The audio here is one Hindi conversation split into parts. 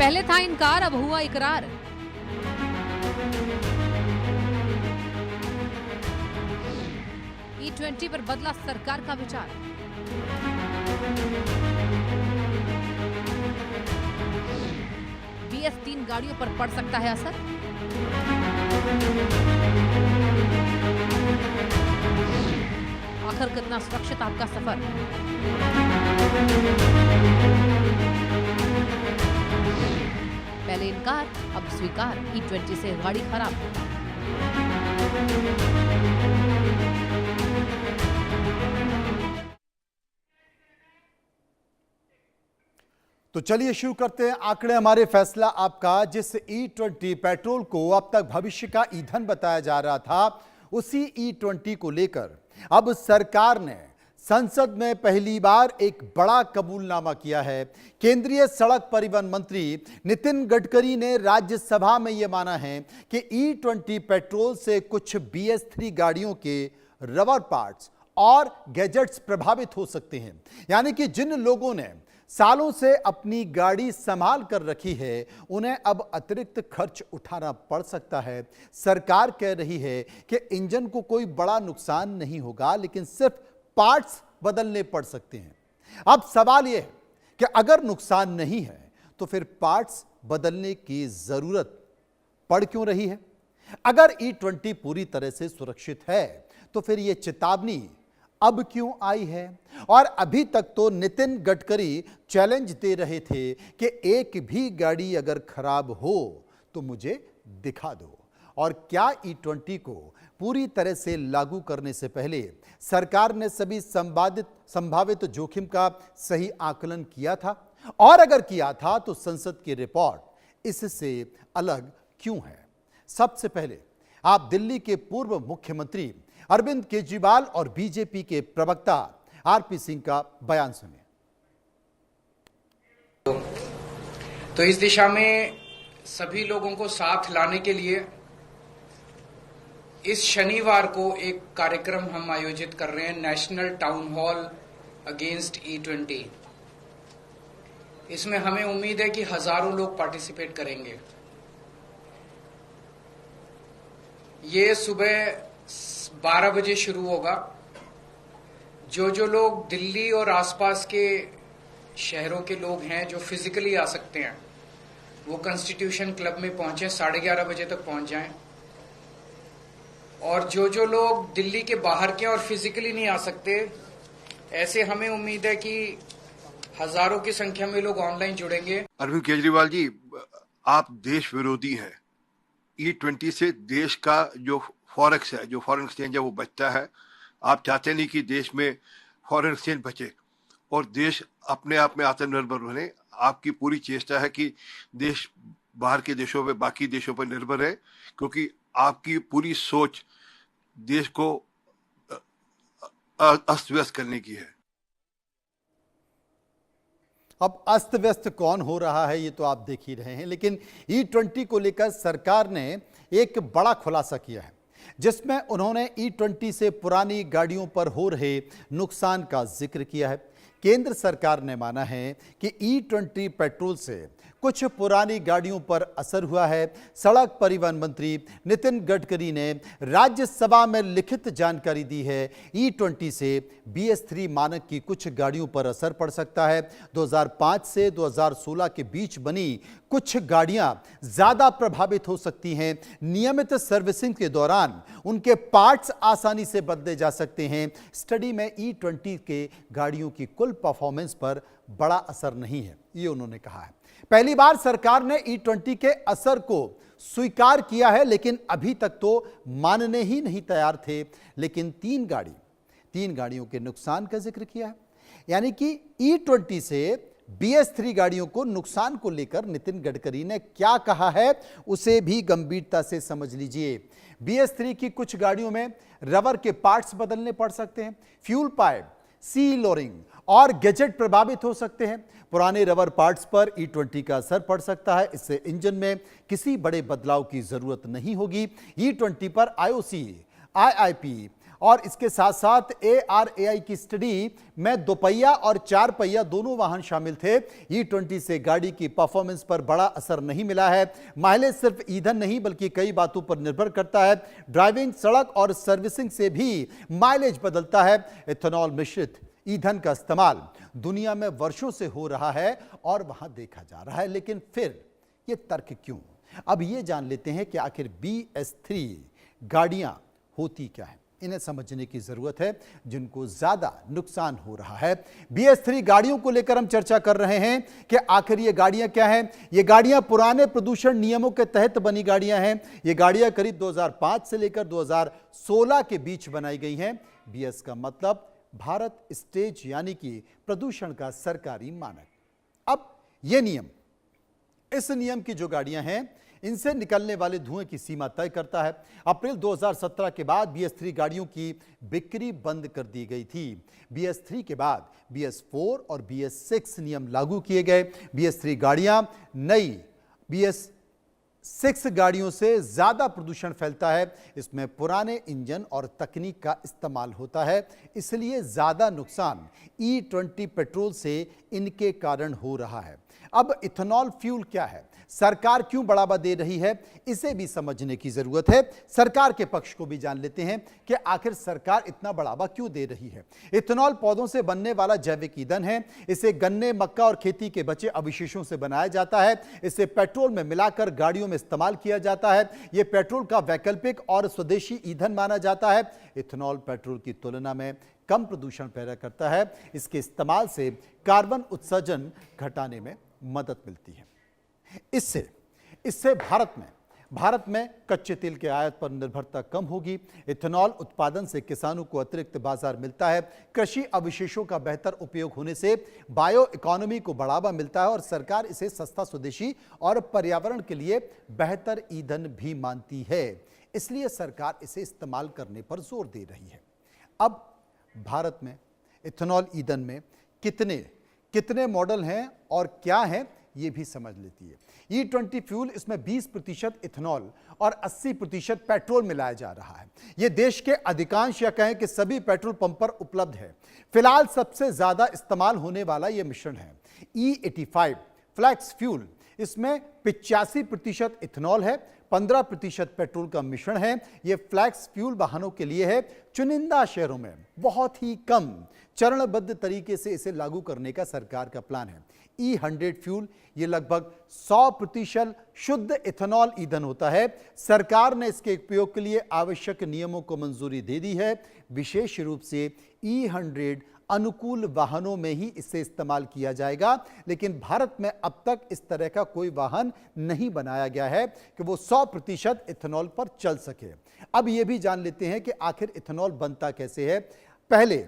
पहले था इनकार, अब हुआ इकरार। E20 पर बदला सरकार का विचार। BS3 गाड़ियों पर पड़ सकता है असर। आखिर कितना सुरक्षित आपका सफर? पहले इनकार, अब स्वीकार, E20 से गाड़ी खराब। तो चलिए शुरू करते हैं आंकड़े हमारे फैसला आपका। जिस E20 पेट्रोल को अब तक भविष्य का ईंधन बताया जा रहा था, उसी E20 को लेकर अब सरकार ने संसद में पहली बार एक बड़ा कबूलनामा किया है। केंद्रीय सड़क परिवहन मंत्री नितिन गडकरी ने राज्यसभा में यह माना है कि E20 पेट्रोल से कुछ BS3 गाड़ियों के रबर पार्ट्स और गैजेट्स प्रभावित हो सकते हैं। यानी कि जिन लोगों ने सालों से अपनी गाड़ी संभाल कर रखी है, उन्हें अब अतिरिक्त खर्च उठाना पड़ सकता है। सरकार कह रही है कि इंजन को कोई बड़ा नुकसान नहीं होगा, लेकिन सिर्फ पार्ट्स बदलने पड़ सकते हैं। अब सवाल यह है कि अगर नुकसान नहीं है तो फिर पार्ट्स बदलने की जरूरत पड़ क्यों रही है? अगर E20 पूरी तरह से सुरक्षित है तो फिर यह चेतावनी अब क्यों आई है? और अभी तक तो नितिन गडकरी चैलेंज दे रहे थे कि एक भी गाड़ी अगर खराब हो तो मुझे दिखा दो। और क्या E20 को पूरी तरह से लागू करने से पहले सरकार ने सभी संभावित जोखिम का सही आकलन किया था? और अगर किया था तो संसद की रिपोर्ट इससे अलग क्यों है? सबसे पहले आप दिल्ली के पूर्व मुख्यमंत्री अरविंद केजरीवाल और बीजेपी के प्रवक्ता आरपी सिंह का बयान सुनिए। तो इस दिशा में सभी लोगों को साथ लाने के लिए इस शनिवार को एक कार्यक्रम हम आयोजित कर रहे हैं, national town hall against E20। इसमें हमें उम्मीद है कि हजारों लोग पार्टिसिपेट करेंगे। ये सुबह 12 बजे शुरू होगा। जो लोग दिल्ली और आसपास के शहरों के लोग हैं जो फिजिकली आ सकते हैं, वो कॉन्स्टिट्यूशन क्लब में पहुंचे, 11:30 बजे तक पहुंच जाएं। और जो लोग दिल्ली के बाहर के और फिजिकली नहीं आ सकते, ऐसे हमें उम्मीद है कि हजारों की संख्या में लोग ऑनलाइन जुड़ेंगे। अरविंद केजरीवाल जी, आप देश विरोधी हैं। E20 से देश का जो फॉरेक्स है, जो फॉरेन एक्सचेंज है, वो बचता है। आप चाहते नहीं कि देश में फॉरेन एक्सचेंज बचे और देश अपने आप में आत्मनिर्भर बने। आपकी पूरी चेष्टा है कि देश बाहर के देशों पे, बाकी देशों पर निर्भर है, क्योंकि आपकी पूरी सोच देश को अस्त व्यस्त करने की है। अब अस्त व्यस्त कौन हो रहा है ये तो आप देख ही रहे हैं, लेकिन E20 को लेकर सरकार ने एक बड़ा खुलासा किया है, जिसमें उन्होंने E20 से पुरानी गाड़ियों पर हो रहे नुकसान का जिक्र किया है। केंद्र सरकार ने माना है कि E20 पेट्रोल से कुछ पुरानी गाड़ियों पर असर हुआ है। सड़क परिवहन मंत्री नितिन गडकरी ने राज्यसभा में लिखित जानकारी दी है। E20 से BS3 मानक की कुछ गाड़ियों पर असर पड़ सकता है। 2005 से 2016 के बीच बनी कुछ गाड़ियां ज्यादा प्रभावित हो सकती हैं। नियमित सर्विसिंग के दौरान उनके पार्ट्स आसानी से बदले जा सकते हैं। स्टडी में E20 के गाड़ियों की कुल परफॉर्मेंस पर बड़ा असर नहीं है, ये उन्होंने कहा है। पहली बार सरकार ने E20 के असर को स्वीकार किया है, लेकिन अभी तक तो मानने ही नहीं तैयार थे। लेकिन तीन गाड़ियों के नुकसान का जिक्र किया है। यानी कि E20 से BS3 गाड़ियों को नुकसान को लेकर नितिन गडकरी ने क्या कहा है, उसे भी गंभीरता से समझ लीजिए। BS3 की कुछ गाड़ियों में रबर के पार्ट्स बदलने पड़ सकते हैं। फ्यूल पाइप, सील ओरिंग और गैजेट प्रभावित हो सकते हैं। पुराने रबर पार्ट्स पर E20 का असर पड़ सकता है। इससे इंजन में किसी बड़े बदलाव की जरूरत नहीं होगी। E20 पर IOC, IIP और इसके साथ साथ ARAI की स्टडी में दोपहिया और चार पहिया दोनों वाहन शामिल थे। E20 से गाड़ी की परफॉर्मेंस पर बड़ा असर नहीं मिला है। माइलेज सिर्फ ईंधन नहीं बल्कि कई बातों पर निर्भर करता है। ड्राइविंग, सड़क और सर्विसिंग से भी माइलेज बदलता है। इथेनॉल मिश्रित ईंधन का इस्तेमाल दुनिया में वर्षों से हो रहा है और वहां देखा जा रहा है, लेकिन फिर ये तर्क क्यों? अब ये जान लेते हैं कि आखिर BS3 गाड़ियां होती क्या है। इन्हें समझने की जरूरत है जिनको ज्यादा नुकसान हो रहा है। BS3 गाड़ियों को लेकर हम चर्चा कर रहे हैं कि आखिर ये गाड़ियां क्या हैं। ये गाड़ियां पुराने प्रदूषण नियमों के तहत बनी गाड़ियां हैं। ये गाड़ियां करीब 2005 से लेकर 2016 के बीच बनाई गई हैं। BS का मतलब भारत स्टेज, यानी कि प्रदूषण का सरकारी मानक। अब ये नियम, इस नियम की जो गाड़ियां हैं इनसे निकलने वाले धुएं की सीमा तय करता है। अप्रैल 2017 के बाद BS3 गाड़ियों की बिक्री बंद कर दी गई थी। BS3 के बाद BS4 और BS6 नियम लागू किए गए। BS3 गाड़ियां नई BS6 गाड़ियों से ज्यादा प्रदूषण फैलता है। इसमें पुराने इंजन और तकनीक का इस्तेमाल होता है, इसलिए ज्यादा नुकसान E20 पेट्रोल से इनके कारण हो रहा है। अब इथेनॉल फ्यूल क्या है, सरकार क्यों बढ़ावा दे रही है, इसे भी समझने की जरूरत है। सरकार के पक्ष को भी जान लेते हैं कि आखिर सरकार इतना बढ़ावा क्यों दे रही है। इथेनॉल पौधों से बनने वाला जैविक ईंधन है। इसे गन्ने, मक्का और खेती के बचे अवशेषों से बनाया जाता है। इसे पेट्रोल में मिलाकर गाड़ियों में इस्तेमाल किया जाता है। यह पेट्रोल का वैकल्पिक और स्वदेशी ईंधन माना जाता है। इथेनॉल पेट्रोल की तुलना में कम प्रदूषण पैदा करता है। इसके इस्तेमाल से कार्बन उत्सर्जन घटाने में मदद मिलती है। इससे भारत में कच्चे तेल के आयात पर निर्भरता कम होगी। इथेनॉल उत्पादन से किसानों को अतिरिक्त बाजार मिलता है। कृषि अवशेषों का बेहतर उपयोग होने से बायो इकोनॉमी को बढ़ावा मिलता है और सरकार इसे सस्ता, स्वदेशी और पर्यावरण के लिए बेहतर ईंधन भी मानती है। इसलिए सरकार इसे इस्तेमाल करने पर जोर दे रही है। अब भारत में इथेनॉल ईंधन में कितने मॉडल हैं और क्या हैं, ये भी समझ लेती है। E20 फ्यूल, इसमें 20% इथेनॉल और 80% पेट्रोल मिलाया जा रहा है। यह देश के अधिकांश या कहें कि सभी पेट्रोल पंप पर उपलब्ध है। फिलहाल सबसे ज्यादा इस्तेमाल होने वाला यह मिश्रण है E85 फ्लैक्स फ्यूल। इसमें 85% इथेनॉल है, 15% पेट्रोल का मिश्रण है। यह फ्लैक्स फ्यूल वाहनों के लिए है। चुनिंदा शहरों में बहुत ही कम चरणबद्ध तरीके से इसे लागू करने का सरकार का प्लान है। E100 फ्यूल, ये लगभग 100% शुद्ध इथेनॉल ईंधन होता है। सरकार ने इसके उपयोग के लिए आवश्यक नियमों को मंजूरी दे दी है। विशेष रूप से E100 अनुकूल वाहनों में ही इसे इस्तेमाल किया जाएगा, लेकिन भारत में अब तक इस तरह का कोई वाहन नहीं बनाया गया है कि वो 100% इथेनॉल पर चल सके। अब यह भी जान लेते हैं कि आखिर इथेनॉल बनता कैसे है।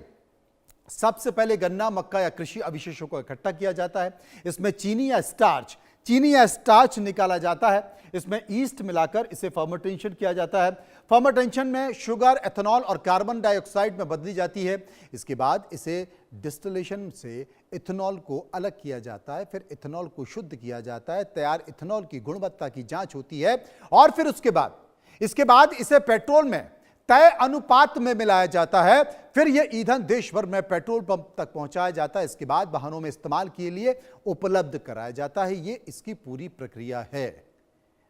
सबसे पहले गन्ना, मक्का या कृषि अवशेषों को इकट्ठा किया जाता है। इसमें चीनी या स्टार्च निकाला जाता है। इसमें ईस्ट मिलाकर इसे फर्मेंटेशन किया जाता है। फर्मेंटेशन में शुगर, एथेनॉल और कार्बन डाइऑक्साइड में बदली जाती है। इसके बाद इसे डिस्टिलेशन से इथेनॉल को अलग किया जाता है। फिर इथेनॉल को शुद्ध किया जाता है। तैयार इथेनॉल की गुणवत्ता की जांच होती है और फिर इसके बाद इसे पेट्रोल में तय अनुपात में मिलाया जाता है। फिर यह ईंधन देश भर में पेट्रोल पंप तक पहुंचाया जाता है। इसके बाद वाहनों में इस्तेमाल के लिए उपलब्ध कराया जाता है। यह इसकी पूरी प्रक्रिया है।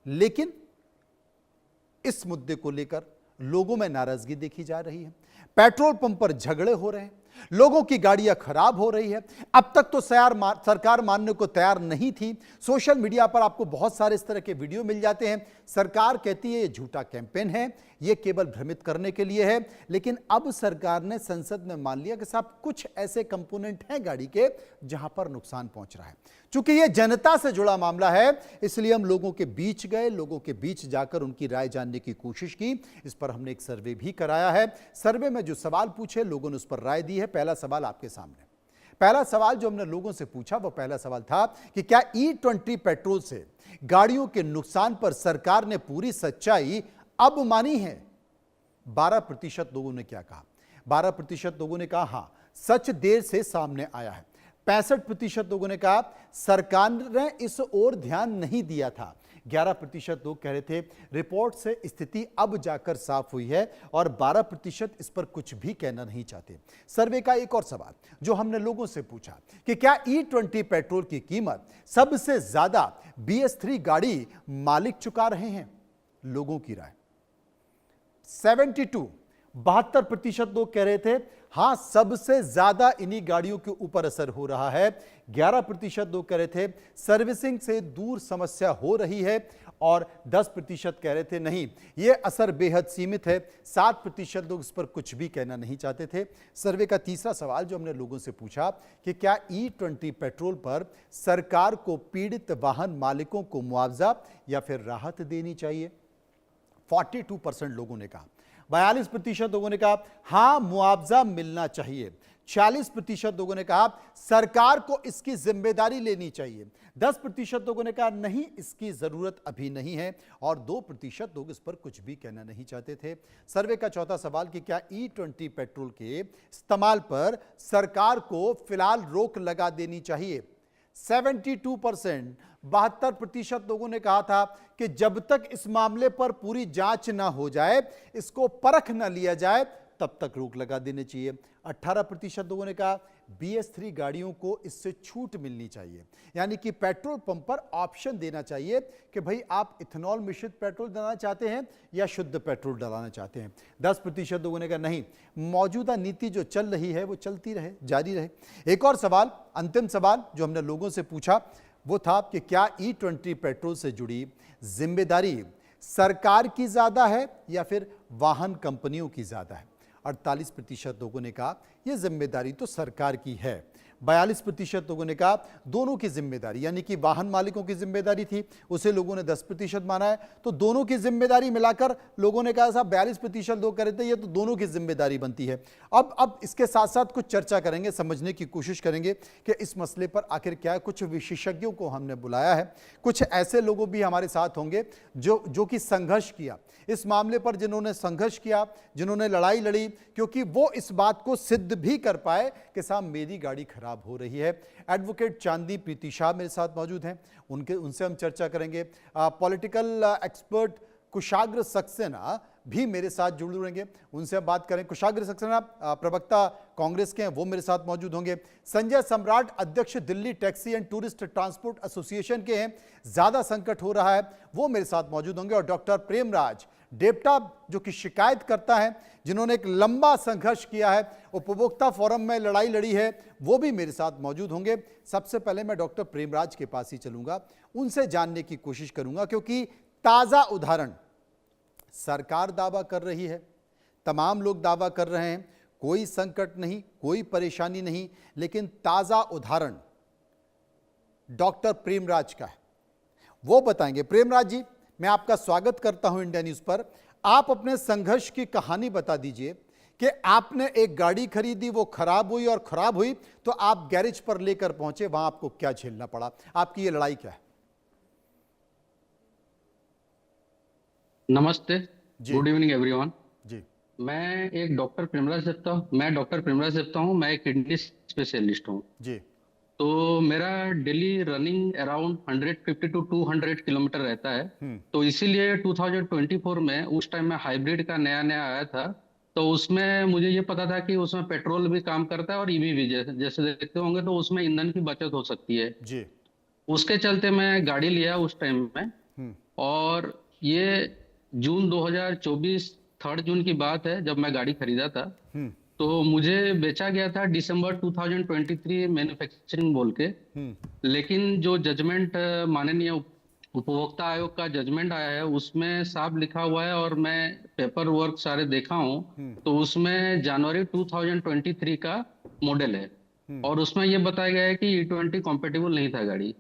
लेकिन इस मुद्दे को लेकर लोगों में नाराजगी देखी जा रही है। पेट्रोल पंप पर झगड़े हो रहे हैं, लोगों की गाड़ियां खराब हो रही है। अब तक तो सरकार मानने को तैयार नहीं थी। सोशल मीडिया पर आपको बहुत सारे इस तरह के वीडियो मिल जाते हैं। सरकार कहती है ये झूठा कैंपेन है, ये केवल भ्रमित करने के लिए है। लेकिन अब सरकार ने संसद में मान लिया कि साहब कुछ ऐसे कंपोनेंट हैं गाड़ी के जहां पर नुकसान पहुंच रहा है। चूंकि यह जनता से जुड़ा मामला है, इसलिए हम लोगों के बीच गए, लोगों के बीच जाकर उनकी राय जानने की कोशिश की। इस पर हमने एक सर्वे भी कराया है। सर्वे में जो सवाल पूछे, लोगों ने उस पर राय दी है। पहला सवाल आपके सामने। पहला सवाल जो हमने लोगों से पूछा वो पहला सवाल था कि क्या E20 पेट्रोल से गाड़ियों के नुकसान पर सरकार ने पूरी सच्चाई अब मानी है। 12% लोगों ने क्या कहा? 12% लोगों ने कहा हां, सच देर से सामने आया है। 65% लोगों ने कहा सरकार ने इस ओर ध्यान नहीं दिया था। 11% लोग कह रहे थे रिपोर्ट से स्थिति अब जाकर साफ हुई है और 12% इस पर कुछ भी कहना नहीं चाहते। सर्वे का एक और सवाल जो हमने लोगों से पूछा कि क्या E20 पेट्रोल की कीमत सबसे ज्यादा BS3 गाड़ी मालिक चुका रहे हैं? लोगों की राय 72% लोग कह रहे थे हां सबसे ज्यादा इन्हीं गाड़ियों के ऊपर असर हो रहा है। 11% लोग कह रहे थे सर्विसिंग से दूर समस्या हो रही है और 10% कह रहे थे नहीं यह असर बेहद सीमित है। 7% लोग इस पर कुछ भी कहना नहीं चाहते थे। सर्वे का तीसरा सवाल जो हमने लोगों से पूछा कि क्या E20 पेट्रोल पर सरकार को पीड़ित वाहन मालिकों को मुआवजा या फिर राहत देनी चाहिए? 42% लोगों ने कहा। 42% लोगों ने कहा हां मुआवजा मिलना चाहिए। 46% लोगों ने कहा सरकार को इसकी जिम्मेदारी लेनी चाहिए। 10% लोगों ने कहा नहीं इसकी जरूरत अभी नहीं है और 2% लोग इस पर कुछ भी कहना नहीं चाहते थे। सर्वे का चौथा सवाल कि क्या E20 पेट्रोल के इस्तेमाल पर सरकार को फिलहाल रोक लगा देनी चाहिए? 72% 72% लोगों ने कहा था कि जब तक इस मामले पर पूरी जांच ना हो जाए, इसको परख ना लिया जाए, तब तक रोक लगा देनी चाहिए। 18% लोगों ने कहा BS3 गाड़ियों को इससे छूट मिलनी चाहिए, यानी कि पेट्रोल पंप पर ऑप्शन देना चाहिए कि भाई आप इथेनॉल मिश्रित पेट्रोल डालना चाहते हैं या शुद्ध पेट्रोल डालना चाहते हैं। 10% लोगों ने कहा नहीं मौजूदा नीति जो चल रही है वो चलती रहे, जारी रहे। एक और सवाल, अंतिम सवाल जो हमने लोगों से पूछा वो था कि क्या E20 पेट्रोल से जुड़ी जिम्मेदारी सरकार की ज्यादा है या फिर वाहन कंपनियों की ज्यादा है? 48% लोगों ने कहा यह जिम्मेदारी तो सरकार की है। 42% लोगों ने कहा दोनों की जिम्मेदारी, यानी कि वाहन मालिकों की जिम्मेदारी थी उसे लोगों ने 10% माना है, तो दोनों की जिम्मेदारी मिलाकर लोगों ने कहा साहब 42% लोग कह रहे थे ये तो दोनों की जिम्मेदारी बनती है। अब इसके साथ साथ कुछ चर्चा करेंगे, समझने की कोशिश करेंगे कि इस मसले पर आखिर क्या है। कुछ विशेषज्ञों को हमने बुलाया है, कुछ ऐसे लोगों भी हमारे साथ होंगे जो कि संघर्ष किया इस मामले पर, जिन्होंने संघर्ष किया, जिन्होंने लड़ाई लड़ी, क्योंकि वो इस बात को सिद्ध भी कर पाए कि साहब मेरी गाड़ी खराब हो रही है। एडवोकेट चांदी प्रीति शाह मेरे साथ मौजूद हैं, उनसे हम चर्चा करेंगे। पॉलिटिकल एक्सपर्ट कुशाग्र सक्सेना भी मेरे साथ जुड़ेंगे, उनसे हम बात करें। कुशाग्र सक्सेना प्रवक्ता कांग्रेस के हैं, वो मेरे साथ मौजूद होंगे। संजय सम्राट अध्यक्ष Delhi taxi and tourist transport association के हैं, ज्यादा संकट हो रहा है, वो मेरे साथ मौजूद होंगे। और डॉक्टर प्रेमराज डेप्टा जो कि शिकायत करता है, जिन्होंने एक लंबा संघर्ष किया है, उपभोक्ता फोरम में लड़ाई लड़ी है, वो भी मेरे साथ मौजूद होंगे। सबसे पहले मैं डॉक्टर प्रेमराज के पास ही चलूंगा, उनसे जानने की कोशिश करूंगा, क्योंकि ताजा उदाहरण सरकार दावा कर रही है, तमाम लोग दावा कर रहे हैं, कोई संकट नहीं, कोई परेशानी नहीं, लेकिन ताजा उदाहरण डॉक्टर प्रेमराज का है, वो बताएंगे। प्रेमराज जी, मैं आपका स्वागत करता हूं इंडिया न्यूज पर। आप अपने संघर्ष की कहानी बता दीजिए कि आपने एक गाड़ी खरीदी, वो खराब हुई और खराब हुई तो आप गैरेज पर लेकर पहुंचे, वहां आपको क्या झेलना पड़ा, आपकी ये लड़ाई क्या है? नमस्ते, गुड इवनिंग एवरीवन। जी, मैं डॉक्टर प्रेमराज देवता हूँ। मैं एक किडनी स्पेशलिस्ट हूँ। जी, तो मेरा daily running around 150 to 200 kilometre रहता है। तो इसीलिए 2024 में, उस टाइम में हाइब्रिड का नया आया था, तो उसमें मुझे ये पता था कि उसमें पेट्रोल भी काम करता है और ईवी भी, जैसे देखते होंगे तो उसमें ईंधन की बचत हो सकती है जी। उसके चलते मैं गाड़ी लिया उस टाइम में। और ये जून 2024 3 जून की बात है जब मैं गाड़ी खरीदा था। तो मुझे बेचा गया था दिसंबर 2023 मैन्युफैक्चरिंग बोल के। लेकिन जो जजमेंट माननीय उपभोक्ता आयोग का जजमेंट आया है उसमें साफ लिखा हुआ है, और मैं पेपर वर्क सारे देखा हूँ, तो उसमें जनवरी 2023 का मॉडल है और उसमें ये बताया गया है कि E20 कॉम्पेटिबल नहीं था गाड़ी।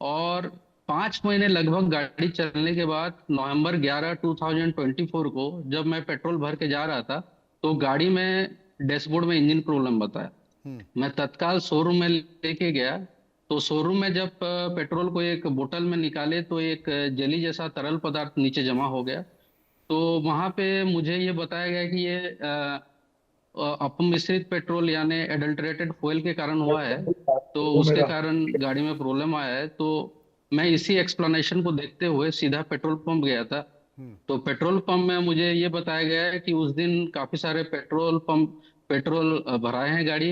और 5 महीने लगभग गाड़ी चलने के बाद नवंबर 11 2024 को जब मैं पेट्रोल भर के जा रहा था तो गाड़ी में डैशबोर्ड में इंजन प्रॉब्लम बताया। मैं तत्काल शोरूम में लेके गया, तो शोरूम में जब पेट्रोल को एक बोतल में निकाले तो एक जेली जैसा तरल पदार्थ नीचे जमा हो गया। तो वहां पे मुझे ये बताया गया कि ये अपमिश्रित पेट्रोल यानी एडल्टरेटेड फ्यूल के कारण हुआ है, तो उसके कारण गाड़ी में प्रॉब्लम आया है। तो मैं इसी एक्सप्लेनेशन को देखते हुए सीधा पेट्रोल पंप गया था। तो पेट्रोल पंप में मुझे ये बताया गया है कि उस दिन काफी सारे पेट्रोल भराए हैं गाड़ी।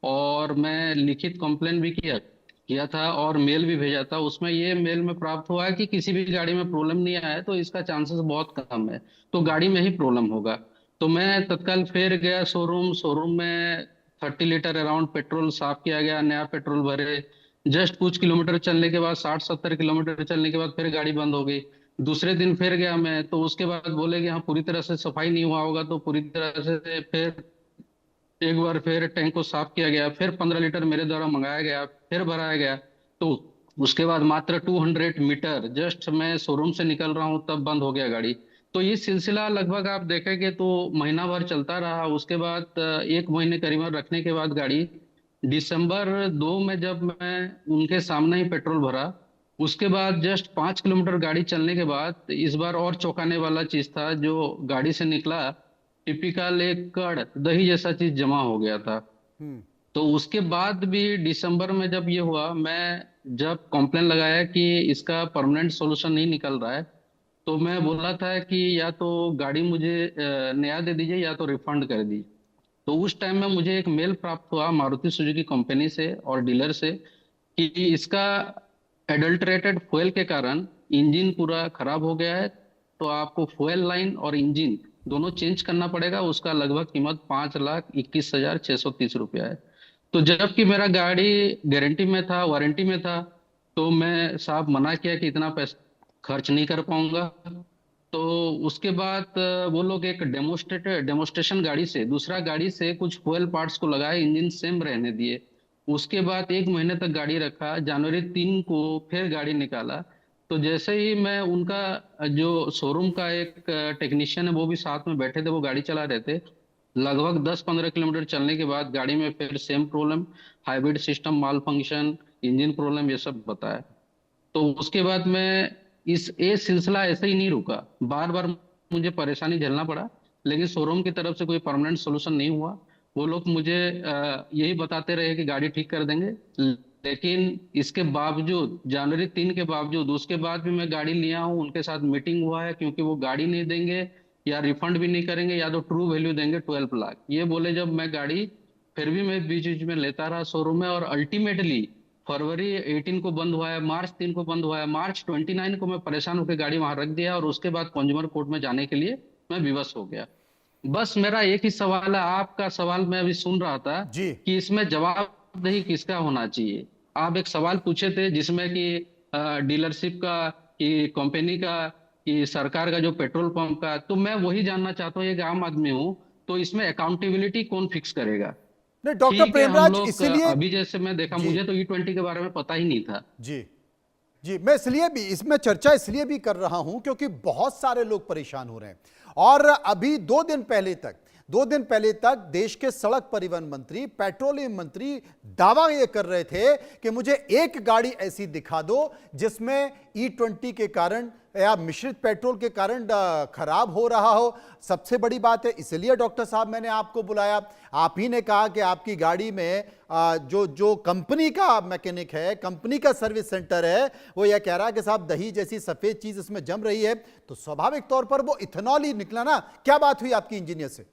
और मैं लिखित कंप्लेन भी किया किया था और मेल भी भेजा था। उसमें ये मेल में प्राप्त हुआ है कि किसी भी गाड़ी में प्रॉब्लम नहीं आया है, तो इसका चांसेस बहुत कम है, तो गाड़ी में ही प्रॉब्लम होगा। तो मैं तत्काल फिर गया शोरूम में 30 लीटर अराउंड पेट्रोल साफ किया गया, नया पेट्रोल भरे। जस्ट कुछ किलोमीटर चलने के बाद, 60-70 किलोमीटर चलने के बाद फिर गाड़ी बंद हो गई। दूसरे दिन फिर गया मैं, तो उसके बाद बोले कि हाँ पूरी तरह से सफाई नहीं हुआ होगा, तो पूरी तरह से फिर एक बार फिर टैंक को साफ किया गया, फिर 15 लीटर मेरे द्वारा मंगाया गया, फिर भराया गया। तो उसके बाद मात्र 200 मीटर जस्ट मैं शोरूम से निकल रहा हूँ तब बंद हो गया गाड़ी। तो ये सिलसिला लगभग आप देखेंगे तो महीना भर चलता रहा। उसके बाद 1 महीने करीबन रखने के बाद गाड़ी दिसंबर 2 में जब मैं उनके सामने ही पेट्रोल भरा, उसके बाद जस्ट 5 किलोमीटर गाड़ी चलने के बाद इस बार और चौंकाने वाला चीज था जो गाड़ी से निकला। टिपिकल एक कड़ दही जैसा चीज जमा हो गया था। तो उसके बाद भी दिसंबर में जब ये हुआ, मैं जब कॉम्प्लेन लगाया कि इसका परमानेंट सॉल्यूशन नहीं निकल रहा है, तो मैं बोला था कि या तो गाड़ी मुझे नया दे दीजिए या तो रिफंड कर दीजिए। तो उस टाइम में मुझे एक मेल प्राप्त हुआ मारुति सुजुकी कंपनी से और डीलर से कि इसका एडल्टरेटेड फ्यूल के कारण इंजन पूरा खराब हो गया है, तो आपको फ्यूल लाइन और इंजन दोनों चेंज करना पड़ेगा। उसका लगभग कीमत 5,21,630 रुपया है। तो जबकि मेरा गाड़ी गारंटी में था, वारंटी में था, तो मैं साहब मना किया कि इतना पैसा खर्च नहीं कर पाऊंगा। तो उसके बाद वो लोग एक डेमोस्ट्रेशन गाड़ी से, दूसरा गाड़ी से कुछ फ्यूल पार्ट्स को लगाए, इंजन सेम रहने दिए। उसके बाद 1 महीने तक गाड़ी रखा, जनवरी 3 को फिर गाड़ी निकाला। तो जैसे ही मैं उनका जो शोरूम का एक टेक्नीशियन है वो भी साथ में बैठे थे, वो गाड़ी चला रहे थे, लगभग 10-15 किलोमीटर चलने के बाद गाड़ी में फिर सेम प्रॉब्लम, हाइब्रिड सिस्टम माल फंक्शन, इंजन प्रॉब्लम, ये सब बताया। तो उसके बाद मैं ये सिलसिला ऐसे ही नहीं रुका, बार बार मुझे परेशानी झेलना पड़ा, लेकिन शोरूम की तरफ से कोई परमानेंट सोल्यूशन नहीं हुआ। वो लोग मुझे यही बताते रहे कि गाड़ी ठीक कर देंगे, लेकिन इसके बावजूद जनवरी 3 के बावजूद उसके बाद भी मैं गाड़ी लिया हूँ, उनके साथ मीटिंग हुआ है, क्योंकि वो गाड़ी नहीं देंगे या रिफंड भी नहीं करेंगे या तो ट्रू वैल्यू देंगे 12 लाख ये बोले। जब मैं गाड़ी फिर भी मैं बीच बीच में लेता रहा शोरूम में, और अल्टीमेटली फरवरी 18 को बंद हुआ है, मार्च 3 को बंद हुआ है, मार्च 29 को मैं परेशान होकर गाड़ी वहां रख दिया, और उसके बाद कंज्यूमर कोर्ट में जाने के लिए मैं विवश हो गया। बस मेरा एक ही सवाल है, आपका सवाल मैं अभी सुन रहा था जी। कि इसमें जवाबदेही किसका होना चाहिए। आप एक सवाल पूछे थे जिसमें कि डीलरशिप का, कि कंपनी का, कि सरकार का, जो पेट्रोल पंप का, तो मैं वही जानना चाहता हूँ, एक आम आदमी हूँ, तो इसमें अकाउंटेबिलिटी कौन फिक्स करेगा। नहीं डॉक्टर ठीक है, हम प्रेमराज, लोग इसीलिए अभी जैसे मैं देखा, जी मुझे तो E20 के बारे में पता ही नहीं था। जी जी, मैं इसलिए भी इसमें चर्चा इसलिए भी कर रहा हूं क्योंकि बहुत सारे लोग परेशान हो रहे हैं। और अभी 2 दिन पहले तक देश के सड़क परिवहन मंत्री, पेट्रोलियम मंत्री दावा ये कर रहे थे कि मुझे एक गाड़ी ऐसी दिखा दो जिसमें E20 के कारण या मिश्रित पेट्रोल के कारण खराब हो रहा हो। सबसे बड़ी बात है, इसलिए डॉक्टर साहब मैंने आपको बुलाया। आप ही ने कहा कि आपकी गाड़ी में जो कंपनी का मैकेनिक है, कंपनी का सर्विस सेंटर है, वो यह कह रहा है कि साहब दही जैसी सफेद चीज इसमें जम रही है, तो स्वाभाविक तौर पर वो इथेनॉल ही निकला ना। क्या बात हुई आपकी इंजीनियर से?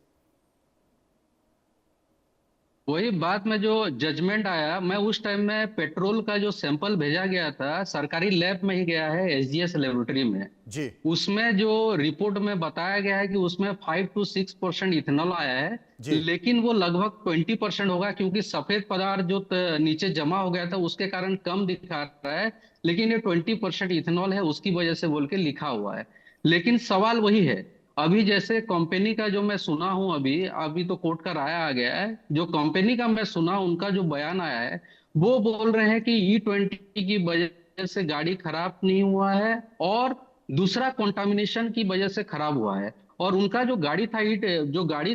वही बात में जो जजमेंट आया, मैं उस टाइम में पेट्रोल का जो सैंपल भेजा गया था सरकारी लैब में ही गया है, SGS लेबोरेटरी में जी। उसमें जो रिपोर्ट में बताया गया है कि उसमें 5 to 6% इथेनॉल आया है, लेकिन वो लगभग 20% होगा, क्योंकि सफेद पदार्थ जो नीचे जमा हो गया था उसके कारण कम दिखा रहा है, लेकिन ये 20% इथेनॉल है, उसकी वजह से बोल के लिखा हुआ है। लेकिन सवाल वही है, अभी जैसे कंपनी का जो मैं सुना हूं, अभी तो कोर्ट का राय आ गया है, जो कंपनी का मैं सुना, उनका जो बयान आया है, वो बोल रहे हैं कि E20 की वजह से गाड़ी खराब नहीं हुआ है, और दूसरा कंटामिनेशन की वजह से खराब हुआ है, और उनका जो गाड़ी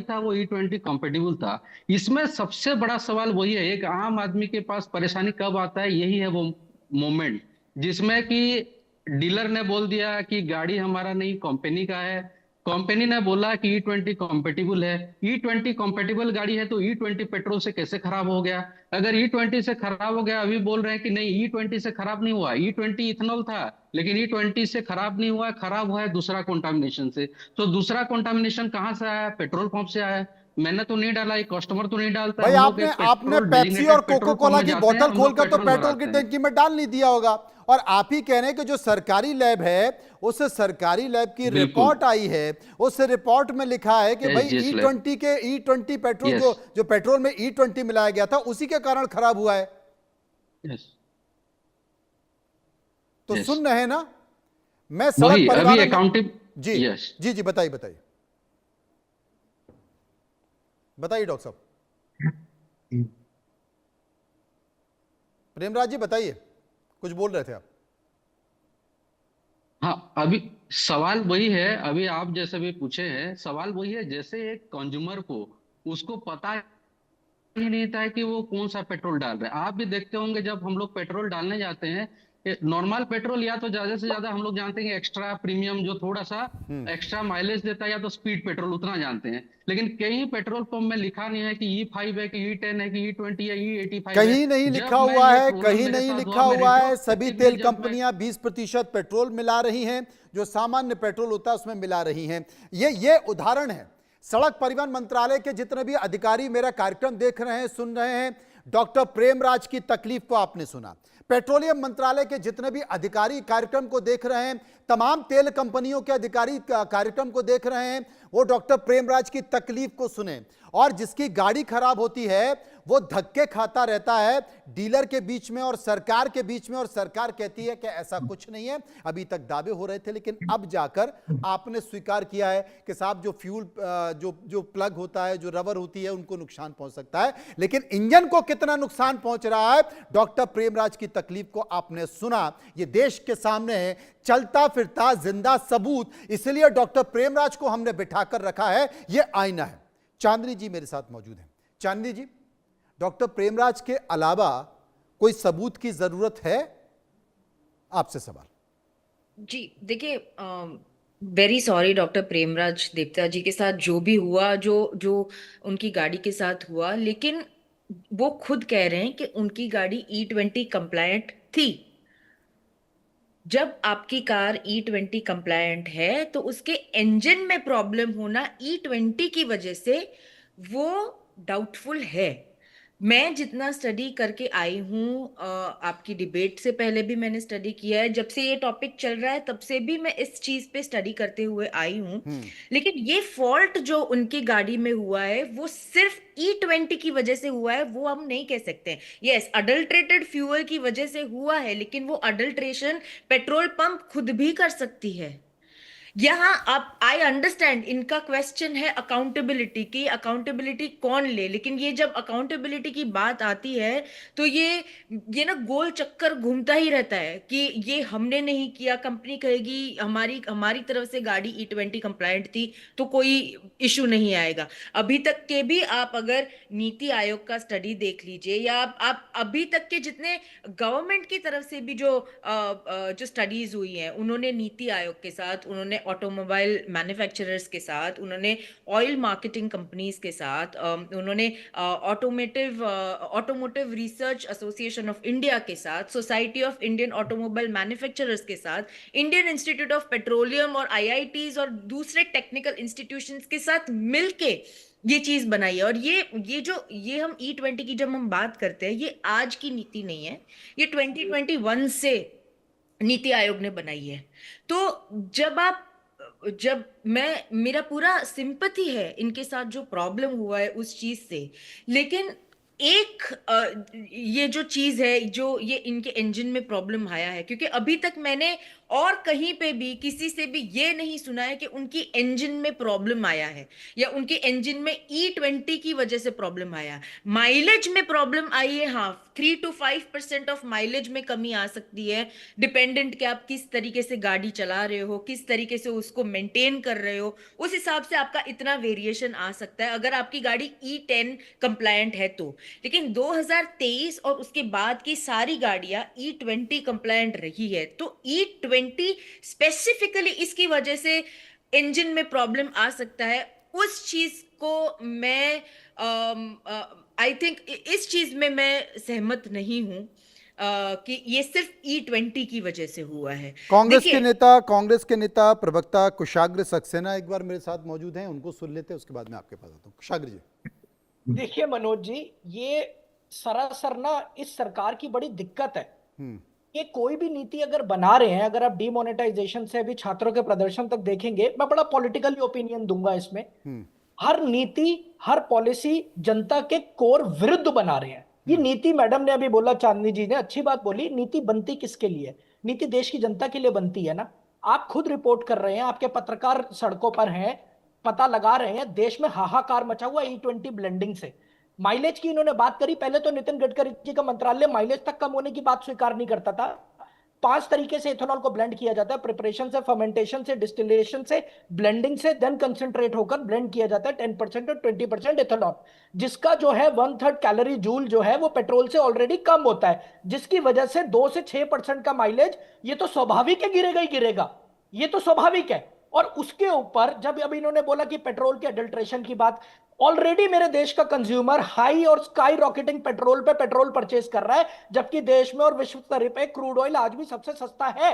था वो E20 कंपेटिबल था। इसमें सबसे बड़ा सवाल वही है, एक आम आदमी के पास परेशानी कब आता है, यही है वो मोमेंट जिसमें कि डीलर ने बोल दिया कि गाड़ी हमारा नहीं, कंपनी का है, कंपनी ने बोला कि E20 कॉम्पेटिबल है। E20 कॉम्पेटिबल गाड़ी है तो E20 पेट्रोल से कैसे खराब हो गया? अगर E20 से खराब हो गया, अभी बोल रहे हैं कि नहीं E20 से खराब नहीं हुआ, E20 इथेनॉल था, लेकिन E20 से खराब नहीं हुआ, खराब हुआ है दूसरा कंटामिनेशन से। तो दूसरा कंटामिनेशन कहाँ से आया? पेट्रोल पंप से आया। मैंने तो नहीं डाला, ये कस्टमर तो नहीं डालता। भाई हम लोग आपने एक आपने पेट्रोल पेप्सी और designated COCO petrol pump cola में की जाते हैं, बोतल हम लोग खोलकर तो पेट्रोल की भराते हैं। टंकी में डाल नहीं दिया होगा। और आप ही कह रहे हैं कि जो सरकारी लैब है, उस सरकारी लैब की बिल्कुल। रिपोर्ट आई है, उस रिपोर्ट में लिखा है कि भाई SGS lab. E20 petrol yes जो पेट्रोल में E20 मिलाया गया था उसी के कारण खराब हुआ है। यस तो यस सुन रहे हैं ना, मैं सड़क वही अभी परिवहन अकाउंटिंग। जी यस जी जी बताइए बताइए बताइए डॉक्टर साहब। प्रेमराज जी बताइए, कुछ बोल रहे थे आप। हाँ, अभी सवाल वही है, अभी आप जैसे भी पूछे हैं, सवाल वही है। जैसे एक कंज्यूमर को, उसको पता ही नहीं था कि वो कौन सा पेट्रोल डाल रहे हैं। आप भी देखते होंगे जब हम लोग पेट्रोल डालने जाते हैं, नॉर्मल पेट्रोल या तो ज्यादा से ज्यादा हम लोग जानते हैं एक्स्ट्रा प्रीमियम जो थोड़ा सा एक्स्ट्रा माइलेज देता है, या तो स्पीड पेट्रोल उतना जानते हैं। लेकिन कई पेट्रोल पंप में लिखा नहीं है कि E5 है कि E10 है कि E20 है E85 है। कहीं नहीं लिखा जब मैं हुआ ये है, प्रॉब्लम कहीं मेरे नहीं साथ लिखा हुआ, मैं हुआ है। सभी retrospectively तेल जब मैं कंपनियां 20% पेट्रोल मिला रही हैं, जो सामान्य पेट्रोल होता है उसमें मिला रही हैं। ये उदाहरण है। सड़क परिवहन मंत्रालय के जितने भी अधिकारी मेरा कार्यक्रम देख रहे हैं, सुन रहे हैं, डॉक्टर प्रेमराज की तकलीफ को आपने सुना। पेट्रोलियम मंत्रालय के जितने भी अधिकारी कार्यक्रम को देख रहे हैं, तमाम तेल कंपनियों के अधिकारी कार्यक्रम को देख रहे हैं, वो डॉक्टर प्रेमराज की तकलीफ को सुने। और जिसकी गाड़ी खराब होती है वो धक्के खाता रहता है डीलर के बीच में और सरकार के बीच में, और सरकार कहती है कि ऐसा कुछ नहीं है। अभी तक दावे हो रहे थे, लेकिन अब जाकर आपने स्वीकार किया है कि साहब जो फ्यूल जो प्लग होता है, जो रबर होती है, उनको नुकसान पहुंच सकता है। लेकिन इंजन को कितना नुकसान पहुंच रहा है, डॉक्टर प्रेमराज की तकलीफ को आपने सुना। ये देश के सामने है, चलता फिरता जिंदा सबूत। इसलिए डॉक्टर प्रेमराज को हमने बिठाकर रखा है, ये आईना है। चांदनी जी मेरे साथ मौजूद हैं। चांदनी जी, डॉक्टर प्रेमराज के अलावा कोई सबूत की जरूरत है? आपसे सवाल। जी देखिए, वेरी सॉरी डॉक्टर प्रेमराज देवता जी के साथ जो भी हुआ, जो जो उनकी गाड़ी के साथ हुआ, लेकिन वो खुद कह रहे हैं कि उनकी गाड़ी E20 कंप्लायंट थी। जब आपकी कार E20 कंप्लायंट है तो उसके इंजन में प्रॉब्लम होना E20 की वजह से वो डाउटफुल है। मैं जितना स्टडी करके आई हूँ, आपकी डिबेट से पहले भी मैंने स्टडी किया है, जब से ये टॉपिक चल रहा है तब से भी मैं इस चीज पे स्टडी करते हुए आई हूँ। लेकिन ये फॉल्ट जो उनकी गाड़ी में हुआ है वो सिर्फ E20 की वजह से हुआ है, वो हम नहीं कह सकते। यस, अडल्ट्रेटेड फ्यूल की वजह से हुआ है, लेकिन वो अडल्ट्रेशन पेट्रोल पंप खुद भी कर सकती है। यहाँ आप, आई अंडरस्टैंड इनका क्वेश्चन है अकाउंटेबिलिटी की, अकाउंटेबिलिटी कौन ले, लेकिन ये जब अकाउंटेबिलिटी की बात आती है तो ये ना गोल चक्कर घूमता ही रहता है कि ये हमने नहीं किया। कंपनी कहेगी हमारी तरफ से गाड़ी E20 कंप्लायंट थी तो कोई इशू नहीं आएगा। अभी तक के भी आप अगर नीति आयोग का स्टडी देख लीजिए, या आप अभी तक के जितने गवर्नमेंट की तरफ से भी जो स्टडीज हुई हैं, उन्होंने नीति आयोग के साथ, उन्होंने ऑटोमोबाइल मैन्युफैक्चरर्स के साथ, उन्होंने ऑयल मार्केटिंग कंपनीज के साथ, उन्होंने automotive research association of India के साथ, society of Indian automobile manufacturers के साथ, इंडियन इंस्टीट्यूट ऑफ पेट्रोलियम और IITs और दूसरे टेक्निकल इंस्टीट्यूशंस के साथ मिलके ये चीज बनाई है। और ये हम E20 की जब हम बात करते हैं, ये आज की नीति नहीं है, ये 2021 से नीति आयोग ने बनाई है। तो जब मेरा पूरा सिंपैथी है इनके साथ जो प्रॉब्लम हुआ है उस चीज से, लेकिन ये जो चीज है, जो ये इनके इंजन में प्रॉब्लम आया है, क्योंकि अभी तक मैंने और कहीं पे भी किसी से भी ये नहीं सुना है कि उनकी इंजन में प्रॉब्लम आया है या उनके इंजन में E20 की वजह से प्रॉब्लम आया। माइलेज में प्रॉब्लम आई है, हाँ, 3 to 5% ऑफ माइलेज में कमी आ सकती है, डिपेंडेंट कि आप किस तरीके से गाड़ी चला रहे हो, किस तरीके से उसको मेंटेन कर रहे हो, उस हिसाब से आपका इतना वेरिएशन आ सकता है अगर आपकी गाड़ी E10 कंप्लायंट है तो। लेकिन 2023 और उसके बाद की सारी गाड़ियां E20 कंप्लायंट रही है, तो E20 स्पेसिफिकली इसकी वजह से इंजन में प्रॉब्लम आ सकता है, उस चीज को मैं आई थिंक इस चीज में मैं सहमत नहीं हूं कि ये सिर्फ E20 की वजह से हुआ है। देखिए, कांग्रेस के नेता प्रवक्ता कुशाग्र सक्सेना एक बार मेरे साथ मौजूद हैं, उनको सुन लेते हैं, उसके बाद मैं आपके पास आता हूं। कुशाग्र जी। देखिए मनोज जी, ये सरासर ना इस सरकार की बड़ी दिक्कत है। ये कोई भी नीति अगर बना रहे हैं, अगर आप डिमोनेटाइजेशन से अभी छात्रों के प्रदर्शन तक देखेंगे, मैं बड़ा पॉलिटिकल ओपिनियन दूंगा इसमें। हर नीति, हर पॉलिसी जनता के कोर विरुद्ध बना रहे हैं। ये नीति, मैडम ने अभी बोला, चांदनी जी ने अच्छी बात बोली, नीति बनती किसके लिए? नीति देश की जनता के लिए बनती है ना। आप खुद रिपोर्ट कर रहे हैं, आपके पत्रकार सड़कों पर हैं, पता लगा रहे हैं, देश में हाहाकार मचा हुआ E20 ब्लेंडिंग से। माइलेज की इन्होंने बात करी, पहले तो नितिन गडकरी जी का मंत्रालय माइलेज तक कम होने की बात स्वीकार नहीं करता था। 5 तरीके से इथेनॉल को ब्लेंड किया जाता है, प्रिपरेशन से, फर्मेंटेशन से, डिस्टिलेशन से, ब्लेंडिंग से, देन कंसंट्रेट होकर ब्लेंड किया जाता है 10% और 20% इथेनॉल, जिसका जो है 1/3 कैलोरी जूल जो है वो पेट्रोल से ऑलरेडी कम होता है, जिसकी वजह से 2 से 6% का माइलेज, ये तो स्वाभाविक है गिरेगा ही गिरेगा, ये तो स्वाभाविक है। और उसके ऊपर जब अभी इन्होंने बोला कि पेट्रोल के अडल्ट्रेशन की बात, ऑलरेडी मेरे देश का कंज्यूमर हाई और स्काई रॉकेटिंग पेट्रोल पे पेट्रोल परचेज कर रहा है, जबकि देश में और विश्व स्तर पे क्रूड ऑयल आज भी सबसे सस्ता है।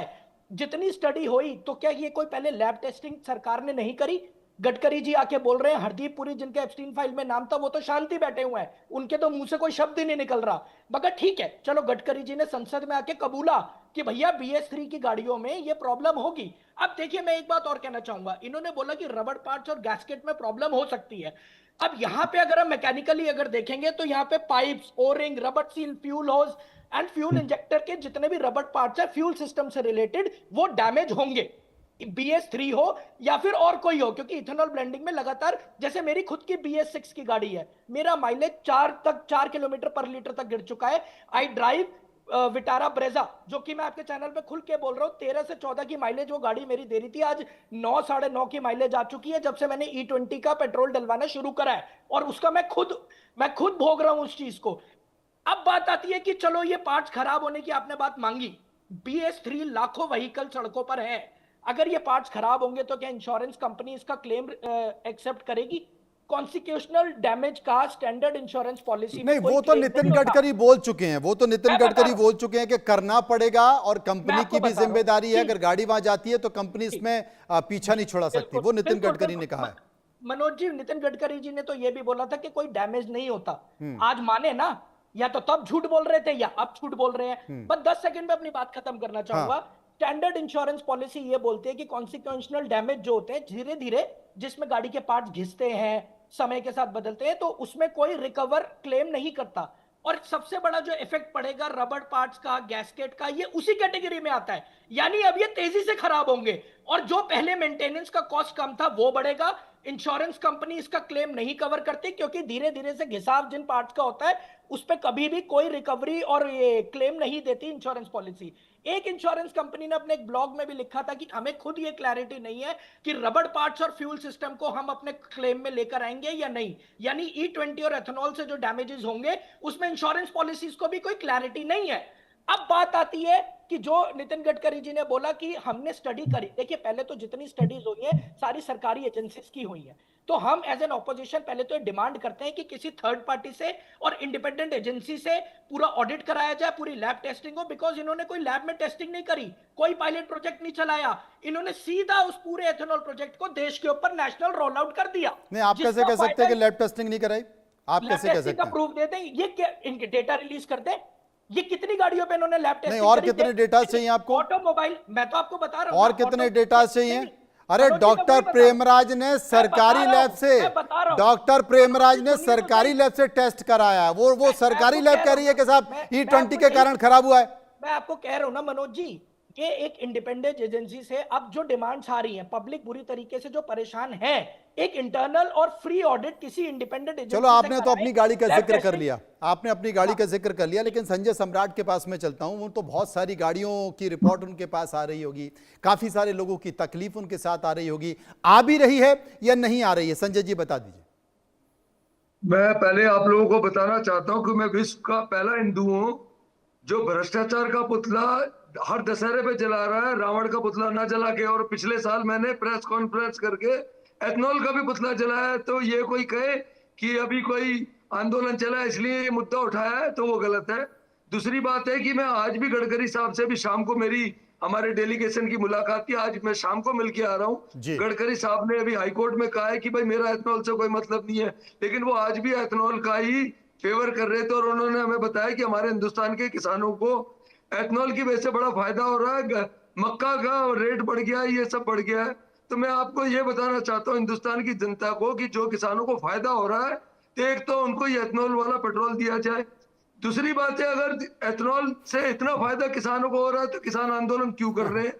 जितनी स्टडी हुई, तो क्या ये कोई पहले लैब टेस्टिंग सरकार ने नहीं करी? गडकरी जी आके बोल रहे हैं, हरदीप पुरी जिनके एप्स्टीन फाइल में नाम था वो तो शांति बैठे हुए हैं, उनके तो मुंह से कोई शब्द ही नहीं निकल रहा। मगर ठीक है, चलो गडकरी जी ने संसद में आके कबूला कि भैया BS3 की गाड़ियों में ये प्रॉब्लम होगी। अब देखिए, मैं एक बात और कहना चाहूंगा, इन्होंने बोला कि रबड़ पार्ट्स और गैस्केट में प्रॉब्लम हो सकती है। अब यहां पे अगर हम मैकेनिकली अगर देखेंगे तो यहाँ पे पाइप्स, ओरिंग, रबड़ seal, fuel hose and fuel injector के जितने भी रबड़ पार्ट्स है फ्यूल सिस्टम से रिलेटेड, वो डैमेज होंगे, BS3 हो या फिर और कोई हो, क्योंकि इथेनॉल ब्लेंडिंग में लगातार, जैसे मेरी खुद की BS6 की गाड़ी है, मेरा माइलेज 4 किलोमीटर पर लीटर तक गिर चुका है। आई ड्राइव विटारा ब्रेजा, जो कि मैं आपके चैनल पे खुल के बोल रहा हूं, 13 से 14 की माइलेज वो गाड़ी मेरी दे रही थी, आज 9, 9.5 की माइलेज आ चुकी है, जब से मैंने E20 का पेट्रोल डलवाना शुरू करा है, और उसका मैं खुद भोग रहा हूं उस चीज को। अब बात आती है कि चलो ये पार्ट्स खराब होने की आपने बात मांगी, BS3 लाखों व्हीकल सड़कों पर है, अगर ये पार्ट्स खराब होंगे तो क्या इंश्योरेंस कंपनी इसका क्लेम एक्सेप्ट करेगी? कॉन्स्टिट्यूशनल डैमेज का स्टैंडर्ड इंश्योरेंस पॉलिसी नहीं, वो तो नितिन गडकरी बोल चुके हैं, वो तो नितिन गडकरी बोल चुके हैं कि करना पड़ेगा, और कंपनी की भी जिम्मेदारी है, अगर गाड़ी वहां जाती है तो कंपनी इसमें पीछा नहीं छोड़ा सकती, वो नितिन गडकरी ने कहा है। मनोज जी, नितिन गडकरी जी ने तो ये भी बोला था कि कोई डैमेज नहीं होता। आज माने ना, या तो तब झूठ बोल रहे थे या अब झूठ बोल रहे हैं। बस 10 सेकंड में अपनी बात खत्म करना चाहूंगा। स्टैंडर्ड इंश्योरेंस पॉलिसी ये बोलती है कि कॉन्सिक्वेंशियल डैमेज जो होते हैं धीरे धीरे, जिसमें गाड़ी के पार्ट्स घिसते हैं, समय के साथ बदलते हैं, तो उसमें कोई रिकवर क्लेम नहीं करता। और सबसे बड़ा जो इफेक्ट पड़ेगा रबड़ पार्ट्स का, गैस्केट का, ये उसी कैटेगरी में आता है। यानी अब ये तेजी से खराब होंगे, और जो पहले मेंटेनेंस का कॉस्ट कम था वो बढ़ेगा। इंश्योरेंस कंपनी इसका क्लेम नहीं कवर करती, क्योंकि धीरे धीरे से घिसाव जिन पार्ट्स का होता है उस पर कभी भी कोई रिकवरी और ये क्लेम नहीं देती इंश्योरेंस पॉलिसी। एक इंश्योरेंस कंपनी ने अपने एक ब्लॉग में भी लिखा था कि हमें खुद ये क्लैरिटी नहीं है कि रबड़ पार्ट्स और फ्यूल सिस्टम को हम अपने क्लेम में लेकर आएंगे या नहीं। यानी E20 और एथेनॉल से जो डैमेजेस होंगे उसमें इंश्योरेंस पॉलिसीज को भी कोई क्लैरिटी नहीं है। अब बात आती है कि जो नितिन गडकरी जी ने बोला कि हमने स्टडी करी। देखिए, पहले तो जितनी स्टडीज हुई है सारी सरकारी एजेंसीज की हुई है, तो हम एज एन ऑपोजिशन पहले तो डिमांड करते हैं कि किसी थर्ड पार्टी से और इंडिपेंडेंट एजेंसी से पूरा ऑडिट कराया जाए, पूरी लैब टेस्टिंग हो, बिकॉज इन्होंने कोई लैब में टेस्टिंग नहीं करी, कोई पायलट प्रोजेक्ट नहीं चलाया, इन्होंने सीधा उस पूरे एथेनॉल प्रोजेक्ट को देश के ऊपर नेशनल रोल आउट कर दिया। नहीं, आप कैसे कह सकते हैं कि लैब टेस्टिंग नहीं कराई? आप कैसे कह सकते हैं? प्रूफ देते हैं, ये क्या इनके डेटा रिलीज करते हैं, ये कितनी गाड़ियों पे इन्होंने लैब टेस्टिंग नहीं, और कितने डेटा चाहिए आपको? ऑटोमोबाइल, मैं तो आपको बता रहा हूं, और कितने डेटा चाहिए? अरे डॉक्टर प्रेमराज ने सरकारी लैब से, डॉक्टर प्रेमराज ने सरकारी लैब से टेस्ट कराया, वो सरकारी लैब कह रही है कि साहब E20 के कारण खराब हुआ है। मैं आपको कह रहा हूं ना मनोज जी, ये एक इंडिपेंडेंट एजेंसी से अब जो डिमांड्स आ रही हैं, पब्लिक बुरी तरीके से जो परेशान है, एक इंटरनल और फ्री ऑडिट किसी इंडिपेंडेंट एजेंसी। चलो, आपने तो अपनी गाड़ी का जिक्र कर लिया, आपने अपनी गाड़ी का जिक्र कर लिया, लेकिन संजय सम्राट के पास मैं चलता हूं। वो तो बहुत सारी गाड़ियों की रिपोर्ट उनके पास आ रही होगी, काफी सारे लोगों की तकलीफ उनके साथ आ रही होगी, आ भी रही है या नहीं आ रही है? संजय जी बता दीजिए। मैं पहले आप लोगों को बताना चाहता हूं कि मैं विश्व का पहला हिंदू हूं जो भ्रष्टाचार का पुतला हर दशहरे पे जला रहा है, रावण का पुतला ना जला के, और पिछले साल मैंने प्रेस कॉन्फ्रेंस करके एथनॉल का भी पुतला जलाया, तो ये कोई कहे कि अभी कोई आंदोलन चला इसलिए ये मुद्दा उठाया है, तो वो गलत है। दूसरी बात है कि मैं आज भी गडकरी साहब से भी शाम को मेरी हमारे डेलीगेशन की मुलाकात थी, आज मैं शाम को मिलके आ रहा हूँ। गडकरी साहब ने अभी हाईकोर्ट में कहा है कि भाई मेरा एथनॉल से कोई मतलब नहीं है, लेकिन वो आज भी एथनॉल का ही फेवर कर रहे थे, और उन्होंने हमें बताया कि हमारे हिंदुस्तान के किसानों को एथनॉल की वजह से बड़ा फायदा हो रहा है, मक्का का रेट बढ़ गया है, ये सब बढ़ गया है। तो मैं आपको ये बताना चाहता हूँ हिंदुस्तान की जनता को कि जो किसानों को फायदा हो रहा है, तो एक तो उनको ये एथनॉल वाला पेट्रोल दिया जाए। दूसरी बात है, अगर एथनॉल से इतना फायदा किसानों को हो रहा है तो किसान आंदोलन क्यों कर रहे हैं?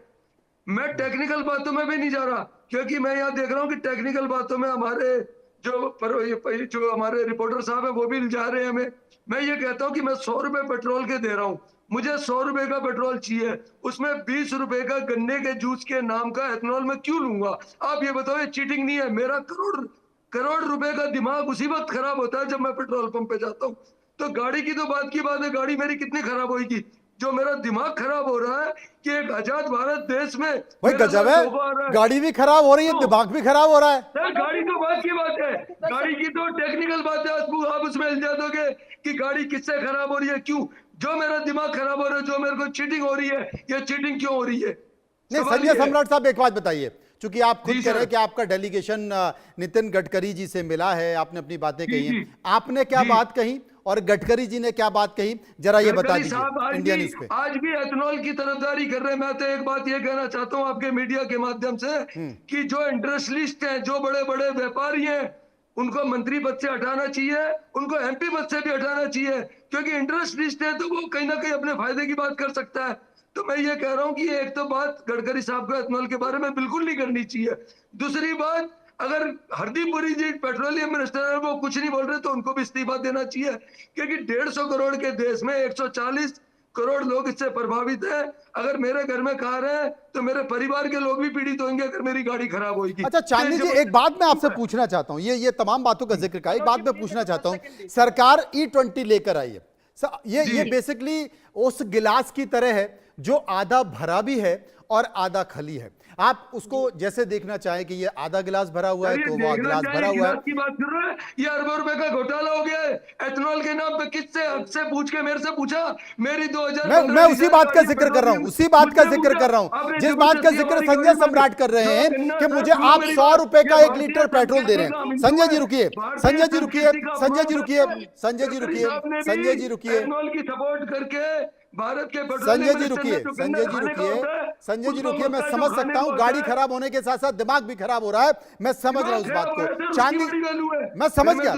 मैं टेक्निकल बातों में भी नहीं जा रहा, क्योंकि मैं यहाँ देख रहा हूँ कि टेक्निकल बातों में हमारे जो हमारे रिपोर्टर साहब है वो भी जा रहे हैं हमें। मैं ये कहता हूँ कि मैं 100 रुपए पेट्रोल के दे रहा हूँ, मुझे 100 रुपए का पेट्रोल चाहिए, उसमें 20 रुपए का गन्ने के जूस के नाम का एथनॉल मैं क्यों लूंगा? आप ये बताओ, ये चीटिंग नहीं है? मेरा करोड़ रुपए का दिमाग उसी वक्त खराब होता है जब मैं पेट्रोल पंप पे जाता हूँ। तो गाड़ी की तो बात की बात है, गाड़ी मेरी कितनी खराब होगी? जो मेरा दिमाग खराब हो रहा है कि एक आजाद भारत देश में भाई गजब है, गाड़ी भी खराब हो रही है, दिमाग भी खराब हो रहा है। सर गाड़ी तो बात की बात है, गाड़ी की तो टेक्निकल बात है, आप उसमें इल्जा दोगे कि गाड़ी किससे खराब हो रही है, क्यों? जो मेरा दिमाग खराब हो रहा है, जो मेरे को चीटिंग हो रही है, ये चीटिंग क्यों हो रही है? नहीं संजय सम्राट साहब एक बात बताइए, क्योंकि आप खुद कह रहे हैं कि आपका डेलीगेशन नितिन गडकरी जी से मिला है, आपने अपनी बातें कही हैं, आपने क्या बात कही और गडकरी जी ने क्या बात कही, जरा ये बता दीजिए इंडिया न्यूज पे। आज भी एथनॉल की तरफदारी कर रहे हैं। मैं तो एक बात ये कहना चाहता हूं आपके मीडिया के माध्यम से कि जो इंडस्ट्रियलिस्ट हैं, जो बड़े बड़े व्यापारी हैं, उनको मंत्री पद से हटाना चाहिए, उनको एमपी पद से भी हटाना चाहिए, क्योंकि इंडस्ट्रियलिस्ट है तो वो कहीं ना कहीं अपने फायदे की बात कर सकता है। तो मैं ये कह रहा हूं कि एक तो बात गडकरी साहब को एथनॉल के बारे में बिल्कुल नहीं करनी चाहिए। दूसरी बात, अगर हरदीप पुरी जी पेट्रोलियम मिनिस्टर है, वो कुछ नहीं बोल रहे तो उनको भी इस्तीफा देना चाहिए, क्योंकि 150 करोड़ के देश में 140 करोड़ लोग इससे प्रभावित हैं। अगर मेरे घर में कार है तो मेरे परिवार के लोग भी पीड़ित होंगे अगर मेरी गाड़ी खराब होगी। अच्छा चांदनी जी, एक बात मैं आपसे पूछना चाहता हूं, ये तमाम बातों का जिक्र का, एक बात मैं पूछना चाहता हूं, सरकार E20 लेकर आई है, ये बेसिकली उस गिलास की तरह है जो आधा भरा भी है और आधा खाली है। आप उसको जैसे देखना चाहें कि ये आधा गिलास भरा हुआ है तो वो गिलास भरा हुआ है। की बात कर रहे हैं, ये अरबों रुपए का घोटाला हो गया है एथनॉल के नाम पे। किससे हक से पूछ के मेरे से पूछा? मेरी 2000 मैं उसी बात का जिक्र कर रहा हूं, उसी बात का जिक्र कर रहा हूं, जिस बात का जिक्र संजय सम्राट कर रहे हैं कि मुझे आप 100 रुपए का 1 लीटर पेट्रोल दे रहे हैं। संजय जी रुकिए, संजय जी रुकिए, संजय जी रुकिए, संजय जी रुकिए, संजय जी रुकिए, एथनॉल की सपोर्ट करके भारत के संजय जी रुकिए, संजय जी रुकिए, संजय जी रुकिए, मैं समझ सकता हूं गाड़ी खराब होने के साथ साथ दिमाग भी खराब हो रहा है, मैं समझ रहा हूं उस बात को। चांदी, मैं समझ गया,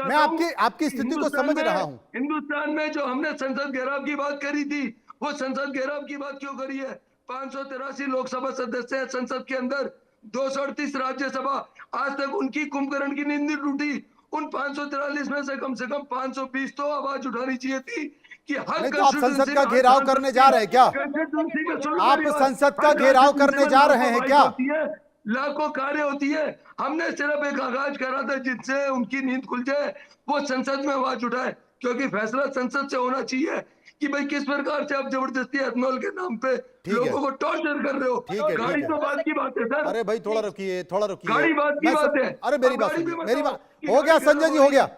मैं आपकी स्थिति को समझ रहा हूं। हिंदुस्तान में जो हमने संसद घेराव की बात करी थी, वो संसद घेराव की बात क्यों करी है? 583 लोकसभा सदस्य हैं संसद के अंदर, 238 राज्यसभा, आज तक उनकी कुंभकर्ण की नींद नहीं टूटी। उन 543 में से कम 520 तो आवाज उठानी चाहिए थी कि हर तो आप संसद का घेराव करने जा रहे हैं क्या? आप संसद का घेराव करने जा रहे हैं क्या? लाखों कार्य होती है, हमने सिर्फ एक आगाज करा था जिससे उनकी नींद खुल जाए, वो संसद में आवाज उठाए, क्योंकि फैसला संसद से होना चाहिए कि भाई किस प्रकार से आप जबरदस्ती एथनॉल के नाम पे लोगों को टॉर्चर कर रहे हो। गाड़ी तो बात की बात है सर। अरे भाई थोड़ा रुकिए, थोड़ा रुकिए, गाड़ी बात की बात है। अरे मेरी बात हो गया संजय जी, हो गया।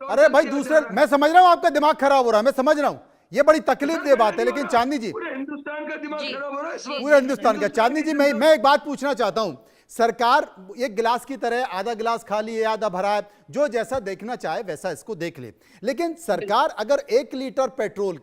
अरे भाई दूसरे, मैं समझ रहा हूँ आपका दिमाग खराब हो रहा है, मैं समझ रहा हूँ, ये बड़ी तकलीफ दे बात है, लेकिन चांदनी जी पूरे हिंदुस्तान का दिमाग खराब हो रहा है, पूरे हिंदुस्तान का। चांदनी जी मैं एक बात पूछना चाहता हूं, सरकार एक गिलास की तरह आधा गिलास खाली है आधा भरा है, जो जैसा देखना चाहे वैसा इसको देख ले, लेकिन सरकार अगर 1 लीटर पेट्रोल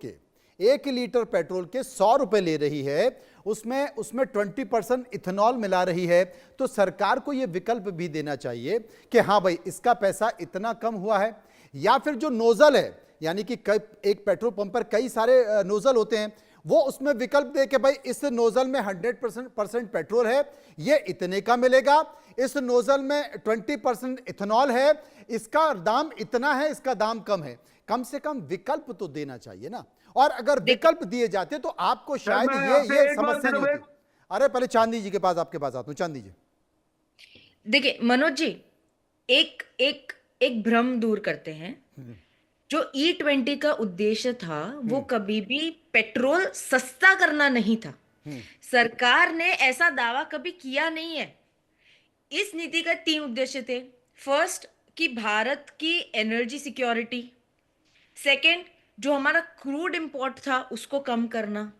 के 100 रुपए ले रही है, उसमें 20% इथेनॉल मिला रही है, तो सरकार को यह विकल्प भी देना चाहिए कि हाँ भाई इसका पैसा इतना कम हुआ है, या फिर जो नोजल है, यानी कि एक पेट्रोल पंप पर कई सारे नोजल होते हैं, वो उसमें विकल्प दे के भाई इस नोजल में 100% पेट्रोल है, ये इतने का मिलेगा, इस नोजल में 20% इथेनॉल है, इसका दाम इतना है, इसका दाम कम है। कम से कम विकल्प तो देना चाहिए ना, और अगर विकल्प दिए जाते तो आपको शायद ये समस्या नहीं होती। अरे पहले चांदी जी के पास, आपके पास आता हूं। चांदी जी देखिए मनोज जी, एक भ्रम दूर करते हैं जो E20 का उद्देश्य था वो कभी भी पेट्रोल सस्ता करना नहीं था। सरकार ने ऐसा दावा कभी किया नहीं है। इस नीति का 3 उद्देश्य थे। फर्स्ट, कि भारत की एनर्जी सिक्योरिटी। सेकंड, जो हमारा क्रूड इंपोर्ट था उसको कम करना।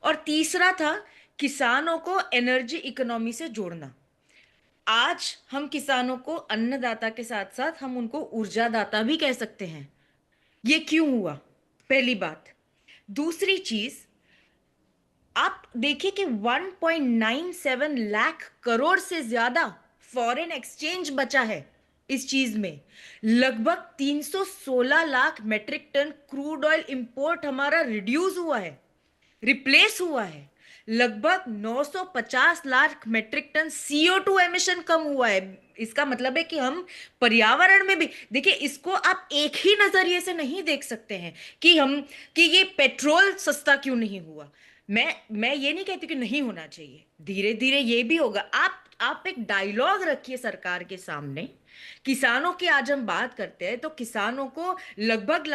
और तीसरा था किसानों को एनर्जी इकोनॉमी से जोड़ना। आज हम किसानों को अन्नदाता के साथ साथ हम उनको ऊर्जादाता भी कह सकते हैं। ये क्यों हुआ? पहली बात। दूसरी चीज, आप देखिए कि 1.97 लाख करोड़ से ज्यादा फॉरेन एक्सचेंज बचा है इस चीज में। लगभग 316 lakh metric ton crude oil import हमारा रिड्यूस हुआ है, रिप्लेस हुआ है। लगभग 950 lakh metric ton CO2 emission कम हुआ है। इसका मतलब है कि हम पर्यावरण में भी, देखिए इसको आप एक ही नजरिए से नहीं देख सकते हैं कि ये पेट्रोल सस्ता क्यों नहीं हुआ। मैं ये नहीं कहती कि नहीं होना चाहिए, धीरे धीरे ये भी होगा। आप एक डायलॉग रखिए सरकार के सामने। किसानों की आज हम बात करते हैं तो किसानों को लगभग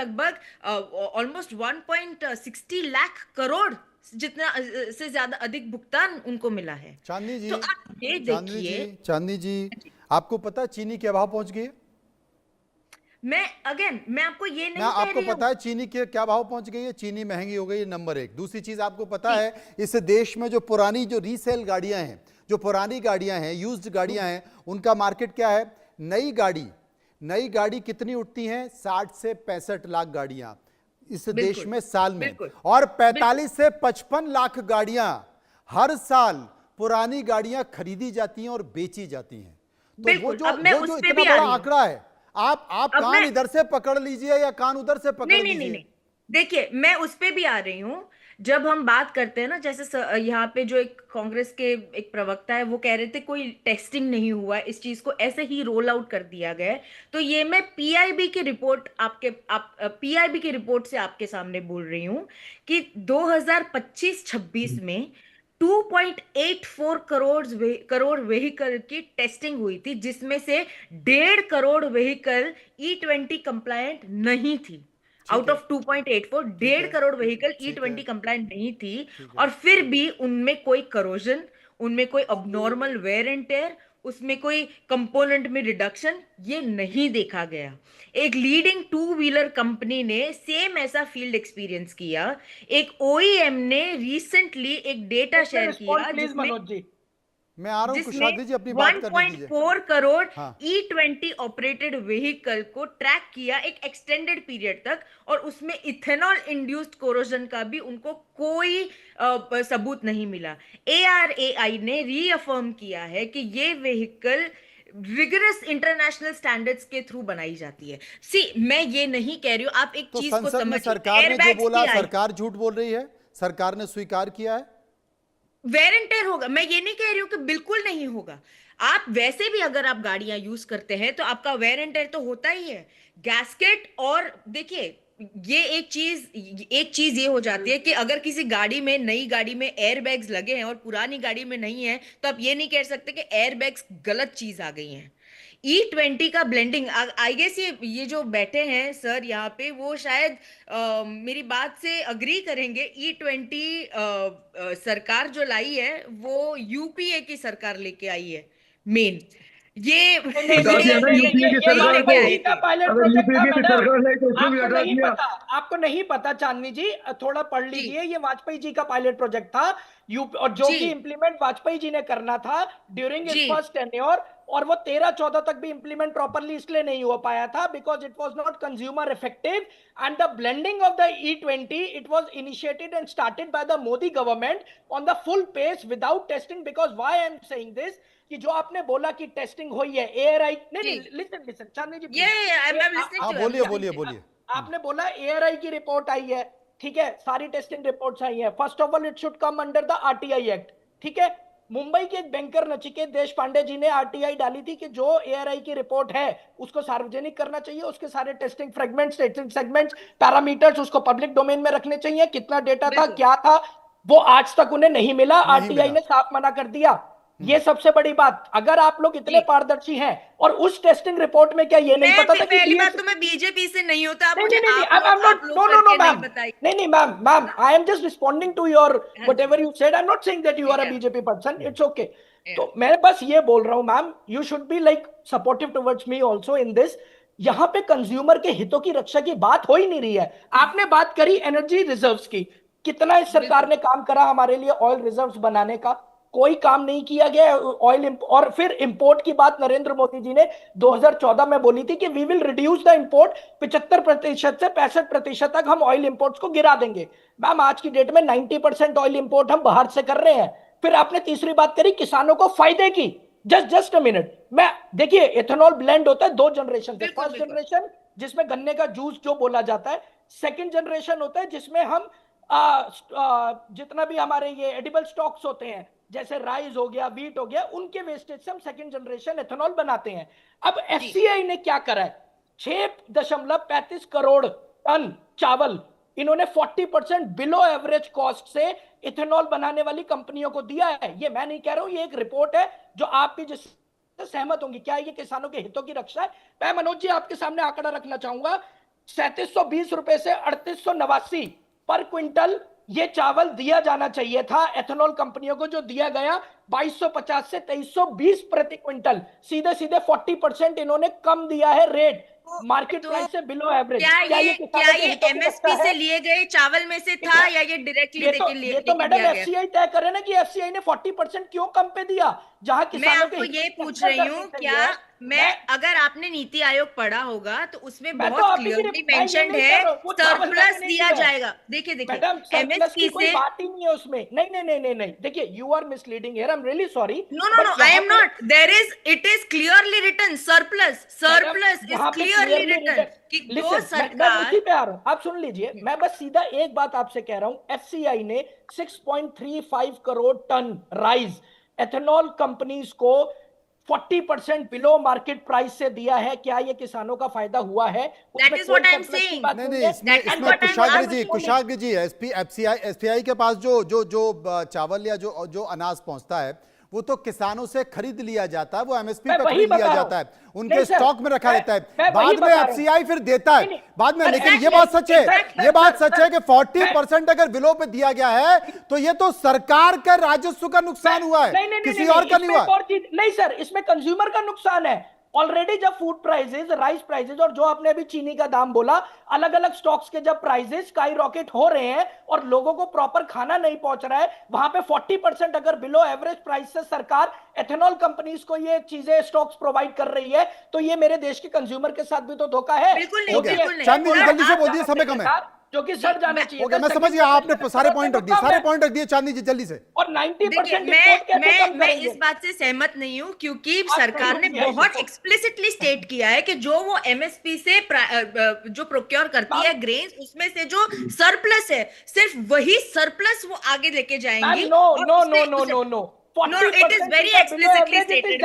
ऑलमोस्ट 1.60 लाख करोड़ जितना से ज्यादा अधिक भुगतान उनको मिला है। चांदनी जी, तो आप ये देखिए। चांदनी जी, आपको पता है चीनी के भाव पहुंच गई है? मैं आपको ये नहीं ना, कह आपको रही हूं। पता है चीनी के क्या भाव पहुंच गई है? चीनी महंगी हो गई है, नंबर 1। दूसरी चीज आपको पता है इस देश में जो पुरानी जो रीसेल गाड़ियां हैं, जो पुरानी गाड़ियां हैं, यूज्ड गाड़ियां हैं, उनका मार्केट क्या है? नई गाड़ी कितनी उठती हैं? 60 से 65 लाख गाड़ियां इस देश में साल में, और 45 से 55 लाख गाड़ियां हर साल पुरानी गाड़ियां खरीदी जाती हैं और बेची जाती हैं। तो वो जो इतना बड़ा आंकड़ा है, आप कान इधर से पकड़ लीजिए या कान उधर से पकड़ लीजिए। नहीं, देखिए मैं उस पे भी आ रही हूं। जब हम बात करते हैं ना, जैसे यहाँ पे जो एक कांग्रेस के एक प्रवक्ता है वो कह रहे थे कोई टेस्टिंग नहीं हुआ, इस चीज को ऐसे ही रोल आउट कर दिया गया है। तो ये मैं पीआईबी की रिपोर्ट से आपके सामने बोल रही हूं कि 2025-26 में 2.84 करोड़ व्हीकल की टेस्टिंग हुई थी, जिसमें से 1.5 करोड़ व्हीकल E20 कंप्लायंट नहीं थी। Out of 2.84, 1.5 crore vehicle E20 compliant नहीं थी। और फिर भी उनमें कोई करोजन, उनमें कोई अबनॉर्मल वेयर एंड टेयर, उसमें कोई कंपोनेंट में रिडक्शन ये नहीं देखा गया। एक लीडिंग 2 व्हीलर कंपनी ने सेम ऐसा फील्ड एक्सपीरियंस किया। एक OEM ने रिसेंटली एक डेटा शेयर किया जिसमें मनोज जी, मैं आ रहा हूं, कुशाग्र जी अपनी बात करने दीजिए। 1.4 करोड़ हाँ। E20 ऑपरेटेड व्हीकल को ट्रैक किया एक एक्सटेंडेड पीरियड तक, और उसमें इथेनॉल इंड्यूस्ड कोरोजन का भी उनको कोई सबूत नहीं मिला। ARAI ने रीअफर्म किया है कि ये व्हीकल रिगरस इंटरनेशनल स्टैंडर्ड्स के थ्रू बनाई जाती है। मैं ये नहीं कह रही हूं, आप एक तो चीज को संसद में समझिए। सरकार ने जो एयरबैग्स बोला, की आई, सरकार झूठ बोल रही है, सरकार ने स्वीकार किया है। वेयर एंड टेयर होगा, मैं ये नहीं कह रही हूं कि बिल्कुल नहीं होगा। आप वैसे भी अगर आप गाड़ियां यूज करते हैं तो आपका वेयर एंड टेयर तो होता ही है। गैस्केट, और देखिए ये एक चीज ये हो जाती है कि अगर किसी गाड़ी में, नई गाड़ी में एयरबैग्स लगे हैं और पुरानी गाड़ी में नहीं है, तो आप ये नहीं कह सकते कि एयरबैग्स गलत चीज आ गई हैं। E20 का ब्लेंडिंग, आई गेस ये जो बैठे हैं सर यहाँ पे, वो शायद मेरी बात से अग्री करेंगे। E20 सरकार जो लाई है वो UPA की सरकार लेके आई है मेन। ये हटा दिया ना यूपीए की सरकार को। अगर यूपीए की सरकार ने तो उसको भी हटा दिया। आपको नहीं पता चांदनी जी, थोड़ा पढ़ लीजिए। ये वाजपेयी जी का पायलट प्रोजेक्ट था और जो कि इंप्लीमेंट वाजपेयी जी ने करना था ड्यूरिंग हिज फर्स्ट टेन्योर, और वो 13-14 तक भी इंप्लीमेंट प्रॉपर्ली इसलिए नहीं हो पाया था because it was not consumer effective. And the blending of the E20 it was initiated and started by the Modi government on the full pace without testing. Because why I am saying this, कि जो आपने बोला कि टेस्टिंग हुई है, ARAI नहीं, लिसन चांदनी जी, बोलिए। आपने बोला ARAI की रिपोर्ट आई है, ठीक है, सारी टेस्टिंग रिपोर्ट्स आई है। First of all it should come under the RTI act, ठीक है। मुंबई के एक बैंकर नचिकेत देशपांडे जी ने RTI डाली थी कि जो ARAI की रिपोर्ट है उसको सार्वजनिक करना चाहिए, उसके सारे testing fragments, testing segments, parameters उसको पब्लिक डोमेन में रखने चाहिए। कितना डेटा था, क्या था, वो आज तक उन्हें नहीं मिला। RTI ने साफ मना कर दिया। ये सबसे बड़ी बात। अगर आप लोग इतने पारदर्शी हैं और उस टेस्टिंग रिपोर्ट में क्या ये नहीं पता था कि पहली बात तो मैं बीजेपी से नहीं होता, आप मुझे नहीं, आप लोग नो करके नहीं मैम, बताइए। नहीं ma'am, I am just responding to your whatever you said, I am not saying that you are a BJP person, it's okay. तो मैं बस ये बोल रहा हूं ma'am, you should be like supportive towards me also in this. यहां पे कंज्यूमर के हितों की रक्षा की बात हो ही नहीं रही है। आपने बात करी एनर्जी रिजर्व्स की, कितना इस सरकार ने काम करा हमारे लिए ऑयल रिजर्व्स बनाने का? कोई काम नहीं किया गया ऑयल। और फिर इंपोर्ट की बात नरेंद्र मोदी जी ने 2014 में बोली थी कि we will reduce the import 75% से 65% तक हम ऑयल इंपोर्ट्स को गिरा देंगे। मैम आज की डेट में 90% ऑयल इंपोर्ट हम बाहर से कर रहे हैं। फिर आपने तीसरी बात करी किसानों को फायदे की। जस्ट अ मिनट, मैं देखिए एथेनॉल ब्लेंड होता है 2 जनरेशन से। फर्स्ट जनरेशन जिसमें गन्ने का जूस जो बोला जाता है, सेकंड जनरेशन होता है जिसमें हम जितना भी हमारे ये एडिबल स्टॉक्स होते हैं जैसे राइस हो गया, व्हीट हो गया, उनके वेस्टेज से हम सेकंड जनरेशन एथेनॉल बनाते हैं। अब एफसीआई ने क्या करा है, 6.35 करोड़ टन चावल इन्होंने 40% बिलो एवरेज कॉस्ट से इथेनॉल बनाने वाली कंपनियों को दिया है। ये मैं नहीं कह रहा हूं, ये एक रिपोर्ट है जो आप भी जिससे सहमत होंगी। क्या ये किसानों के हितों की रक्षा है? मैं मनोज जी आपके सामने आंकड़ा रखना चाहूंगा, 3720 रुपए से 3889 पर क्विंटल ये चावल दिया जाना चाहिए था एथेनॉल कंपनियों को, जो दिया गया 2250 से 2320 प्रति क्विंटल। सीधे 40% इन्होंने कम दिया है रेट मार्केट प्राइस से बिलो एवरेज। क्या ये एमएसपी से लिए गए चावल में से था या ये डायरेक्टली ये तो मैडम एफसीआई तय करे ना कि एफसीआई ने 40% क्यों कम पे दिया, जहां मैं आपको ये पूछ रही हूँ, क्या मैं अगर आपने नीति आयोग पढ़ा होगा तो उसमें बहुत क्लियरली मेंशन्ड है सरप्लस दिया जाएगा। देखिए एमएसपी से बात ही नहीं है उसमें। नहीं, देखिए you are misleading here, I am really sorry. No, I am not. It is clearly written surplus is clearly written कि जो सरकार। आप सुन लीजिए, मैं बस सीधा एक बात आपसे कह रहा हूं, एफसीआई ने 6.35 crore ton rice ethanol companies को 40% बिलो मार्केट प्राइस से दिया है। क्या ये किसानों का फायदा हुआ है? That is what I am saying. नहीं, इसमें कुशाग्र जी एफसीआई के पास जो चावल या जो अनाज पहुंचता है वो तो किसानों से खरीद लिया जाता है, वो एमएसपी पे खरीद लिया जाता है, उनके स्टॉक में रखा रहता है, बाद में एफसीआई फिर देता है बाद में। लेकिन ये बात सच है कि 40% अगर बिलो पे दिया गया है तो ये तो सरकार का राजस्व का नुकसान हुआ है, किसी और का नहीं हुआ। नहीं सर, इसमें कंज्यूमर का नुकसान है। ऑलरेडी जब फूड प्राइसेस, राइस प्राइसेस और जो आपने अभी चीनी का दाम बोला, अलग अलग स्टॉक्स के जब प्राइसेस स्काई रॉकेट हो रहे हैं और लोगों को प्रॉपर खाना नहीं पहुंच रहा है, वहां पे 40% अगर बिलो एवरेज प्राइस से सरकार एथेनॉल कंपनीज को ये चीजें स्टॉक्स प्रोवाइड कर रही है, तो ये मेरे देश के कंज्यूमर के साथ भी तो धोखा है। बिल्कुल नहीं। चांदनी जी जल्दी से बोल दिए, समय कम है, जो कि सड़ जाना चाहिए। मैं समझ गया, आपने सारे पॉइंट रख दिए चांदनी जी जल्दी से। और 90% मैं इस बात से सहमत नहीं हूं, क्योंकि सरकार ने बहुत एक्सप्लिसिटली स्टेट किया है कि जो वो एमएसपी से जो प्रोक्योर करती है ग्रेन्स, उसमें से जो सरप्लस है सिर्फ वही सरप्लस वो आगे लेके जाएंगी। No, No, it is very explicitly stated.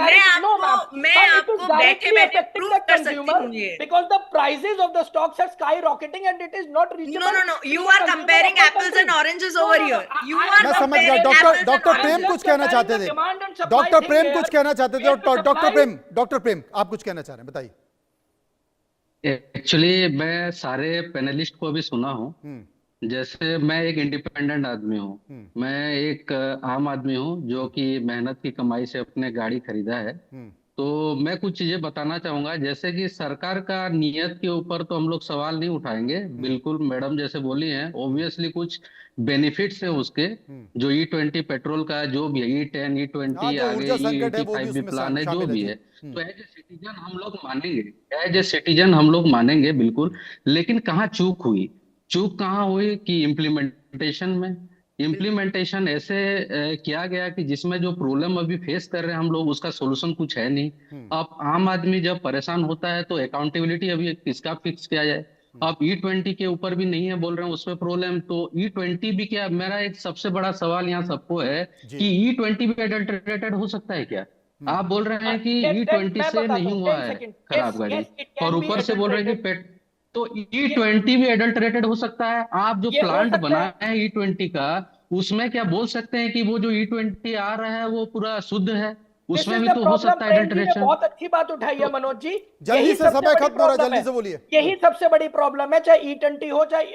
मैं आपको बैठे प्रूव कर सकती हूँ ये। Because the prices of the stocks are skyrocketing and it is not reachable. No. You are comparing apples and oranges over here. You are मैं समझ गया। डॉक्टर प्रेम कुछ कहना चाहते थे। डॉक्टर प्रेम कुछ कहना चाहते थे। डॉक्टर प्रेम आप कुछ कहना चाह रहे हैं, बताइए। एक्चुअली मैं सारे पैनलिस्ट को भी सुना हूँ। जैसे मैं एक इंडिपेंडेंट आदमी हूँ, मैं एक आम आदमी हूँ जो कि मेहनत की कमाई से अपने गाड़ी खरीदा है। तो मैं कुछ चीजें बताना चाहूंगा, जैसे कि सरकार का नियत के ऊपर तो हम लोग सवाल नहीं उठाएंगे, बिल्कुल मैडम जैसे बोली हैं, ऑब्वियसली कुछ बेनिफिट्स है उसके, जो E20 पेट्रोल का जो भी है, E10 E20 आगे E85 भी प्लान है, जो भी है, तो एज ए सिटीजन हम लोग मानेंगे बिल्कुल। लेकिन कहाँ चूक कहाँ हुई कि इम्प्लीमेंटेशन ऐसे किया गया कि जिसमें जो प्रॉब्लम अभी फेस कर रहे हैं हम लोग, उसका सोल्यूशन कुछ है नहीं। अब आम आदमी जब परेशान होता है तो अकाउंटेबिलिटी अभी किसका फिक्स किया जाए? अब E20 के ऊपर भी नहीं है बोल रहे हैं, उसमें प्रॉब्लम, तो E20 भी क्या? मेरा एक सबसे बड़ा सवाल यहाँ सबको है कि E20 भी एडल्टरेटेड हो सकता है क्या? आप बोल रहे हैं कि E20 से नहीं हुआ है खराब गाड़ी, और ऊपर से बोल रहे हैं कि तो E20 भी एडल्टरेटेड हो सकता है। आप जो प्लांट बनाए हैं E20 का, उसमें क्या बोल सकते हैं कि वो जो E20 आ रहा है वो पूरा शुद्ध है? This उसमें is भी the तो हो problem. सकता है प्रेम जी ने एडल्ट्रेशन। बहुत अच्छी बात उठाई है मनोज जी। जल्दी यही से सबसे समय बड़ी खत्म हो रहा है, प्रॉब्लम जल्दी से बोलिए। यही सबसे बड़ी प्रॉब्लम है, चाहे E20 हो चाहे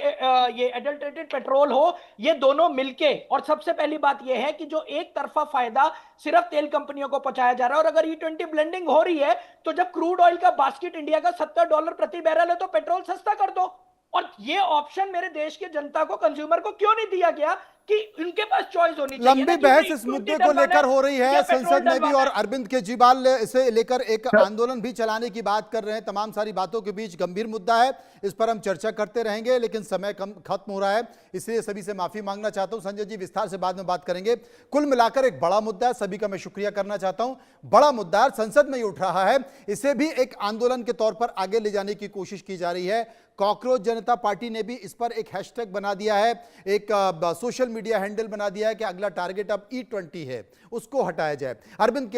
ये एडल्ट्रेटेड पेट्रोल हो, ये दोनों मिलके। और सबसे पहली बात ये है कि जो एक तरफा फायदा सिर्फ तेल कंपनियों को पहुंचाया जा रहा है, और अगर E20 ब्लेंडिंग हो रही है तो जब क्रूड ऑयल का बास्केट इंडिया का $70 प्रति बैरल है तो पेट्रोल सस्ता कर दो। और ये ऑप्शन मेरे देश के जनता को, कंज्यूमर को क्यों नहीं दिया गया कि उनके पास चॉइस होनी चाहिए? लंबी ना कि बहस E20 इस मुद्दे को डलवाना लेकर हो रही या है पेट्रोल संसद में भी, डलवाना और है। अरविंद केजरीवाल इसे लेकर एक आंदोलन भी चलाने की बात कर रहे हैं। तमाम सारी बातों के बीच गंभीर मुद्दा है, इस पर हम चर्चा करते रहेंगे, लेकिन समय खत्म हो रहा है, इसलिए सभी से माफी मांगना चाहता हूं। संजय जी विस्तार से बाद में बात करेंगे। कुल मिलाकर एक बड़ा मुद्दा है, सभी का मैं शुक्रिया करना चाहता हूं। बड़ा मुद्दा संसद में ही उठ रहा है, इसे भी एक आंदोलन के तौर पर आगे ले जाने की कोशिश की जा रही है। कॉकरोच जनता पार्टी ने भी इस पर एक हैशटैग बना दिया है, एक सोशल मीडिया हैंडल बना दिया है कि अगला टारगेट अब E20 है, उसको हटाया जाए। अरविंद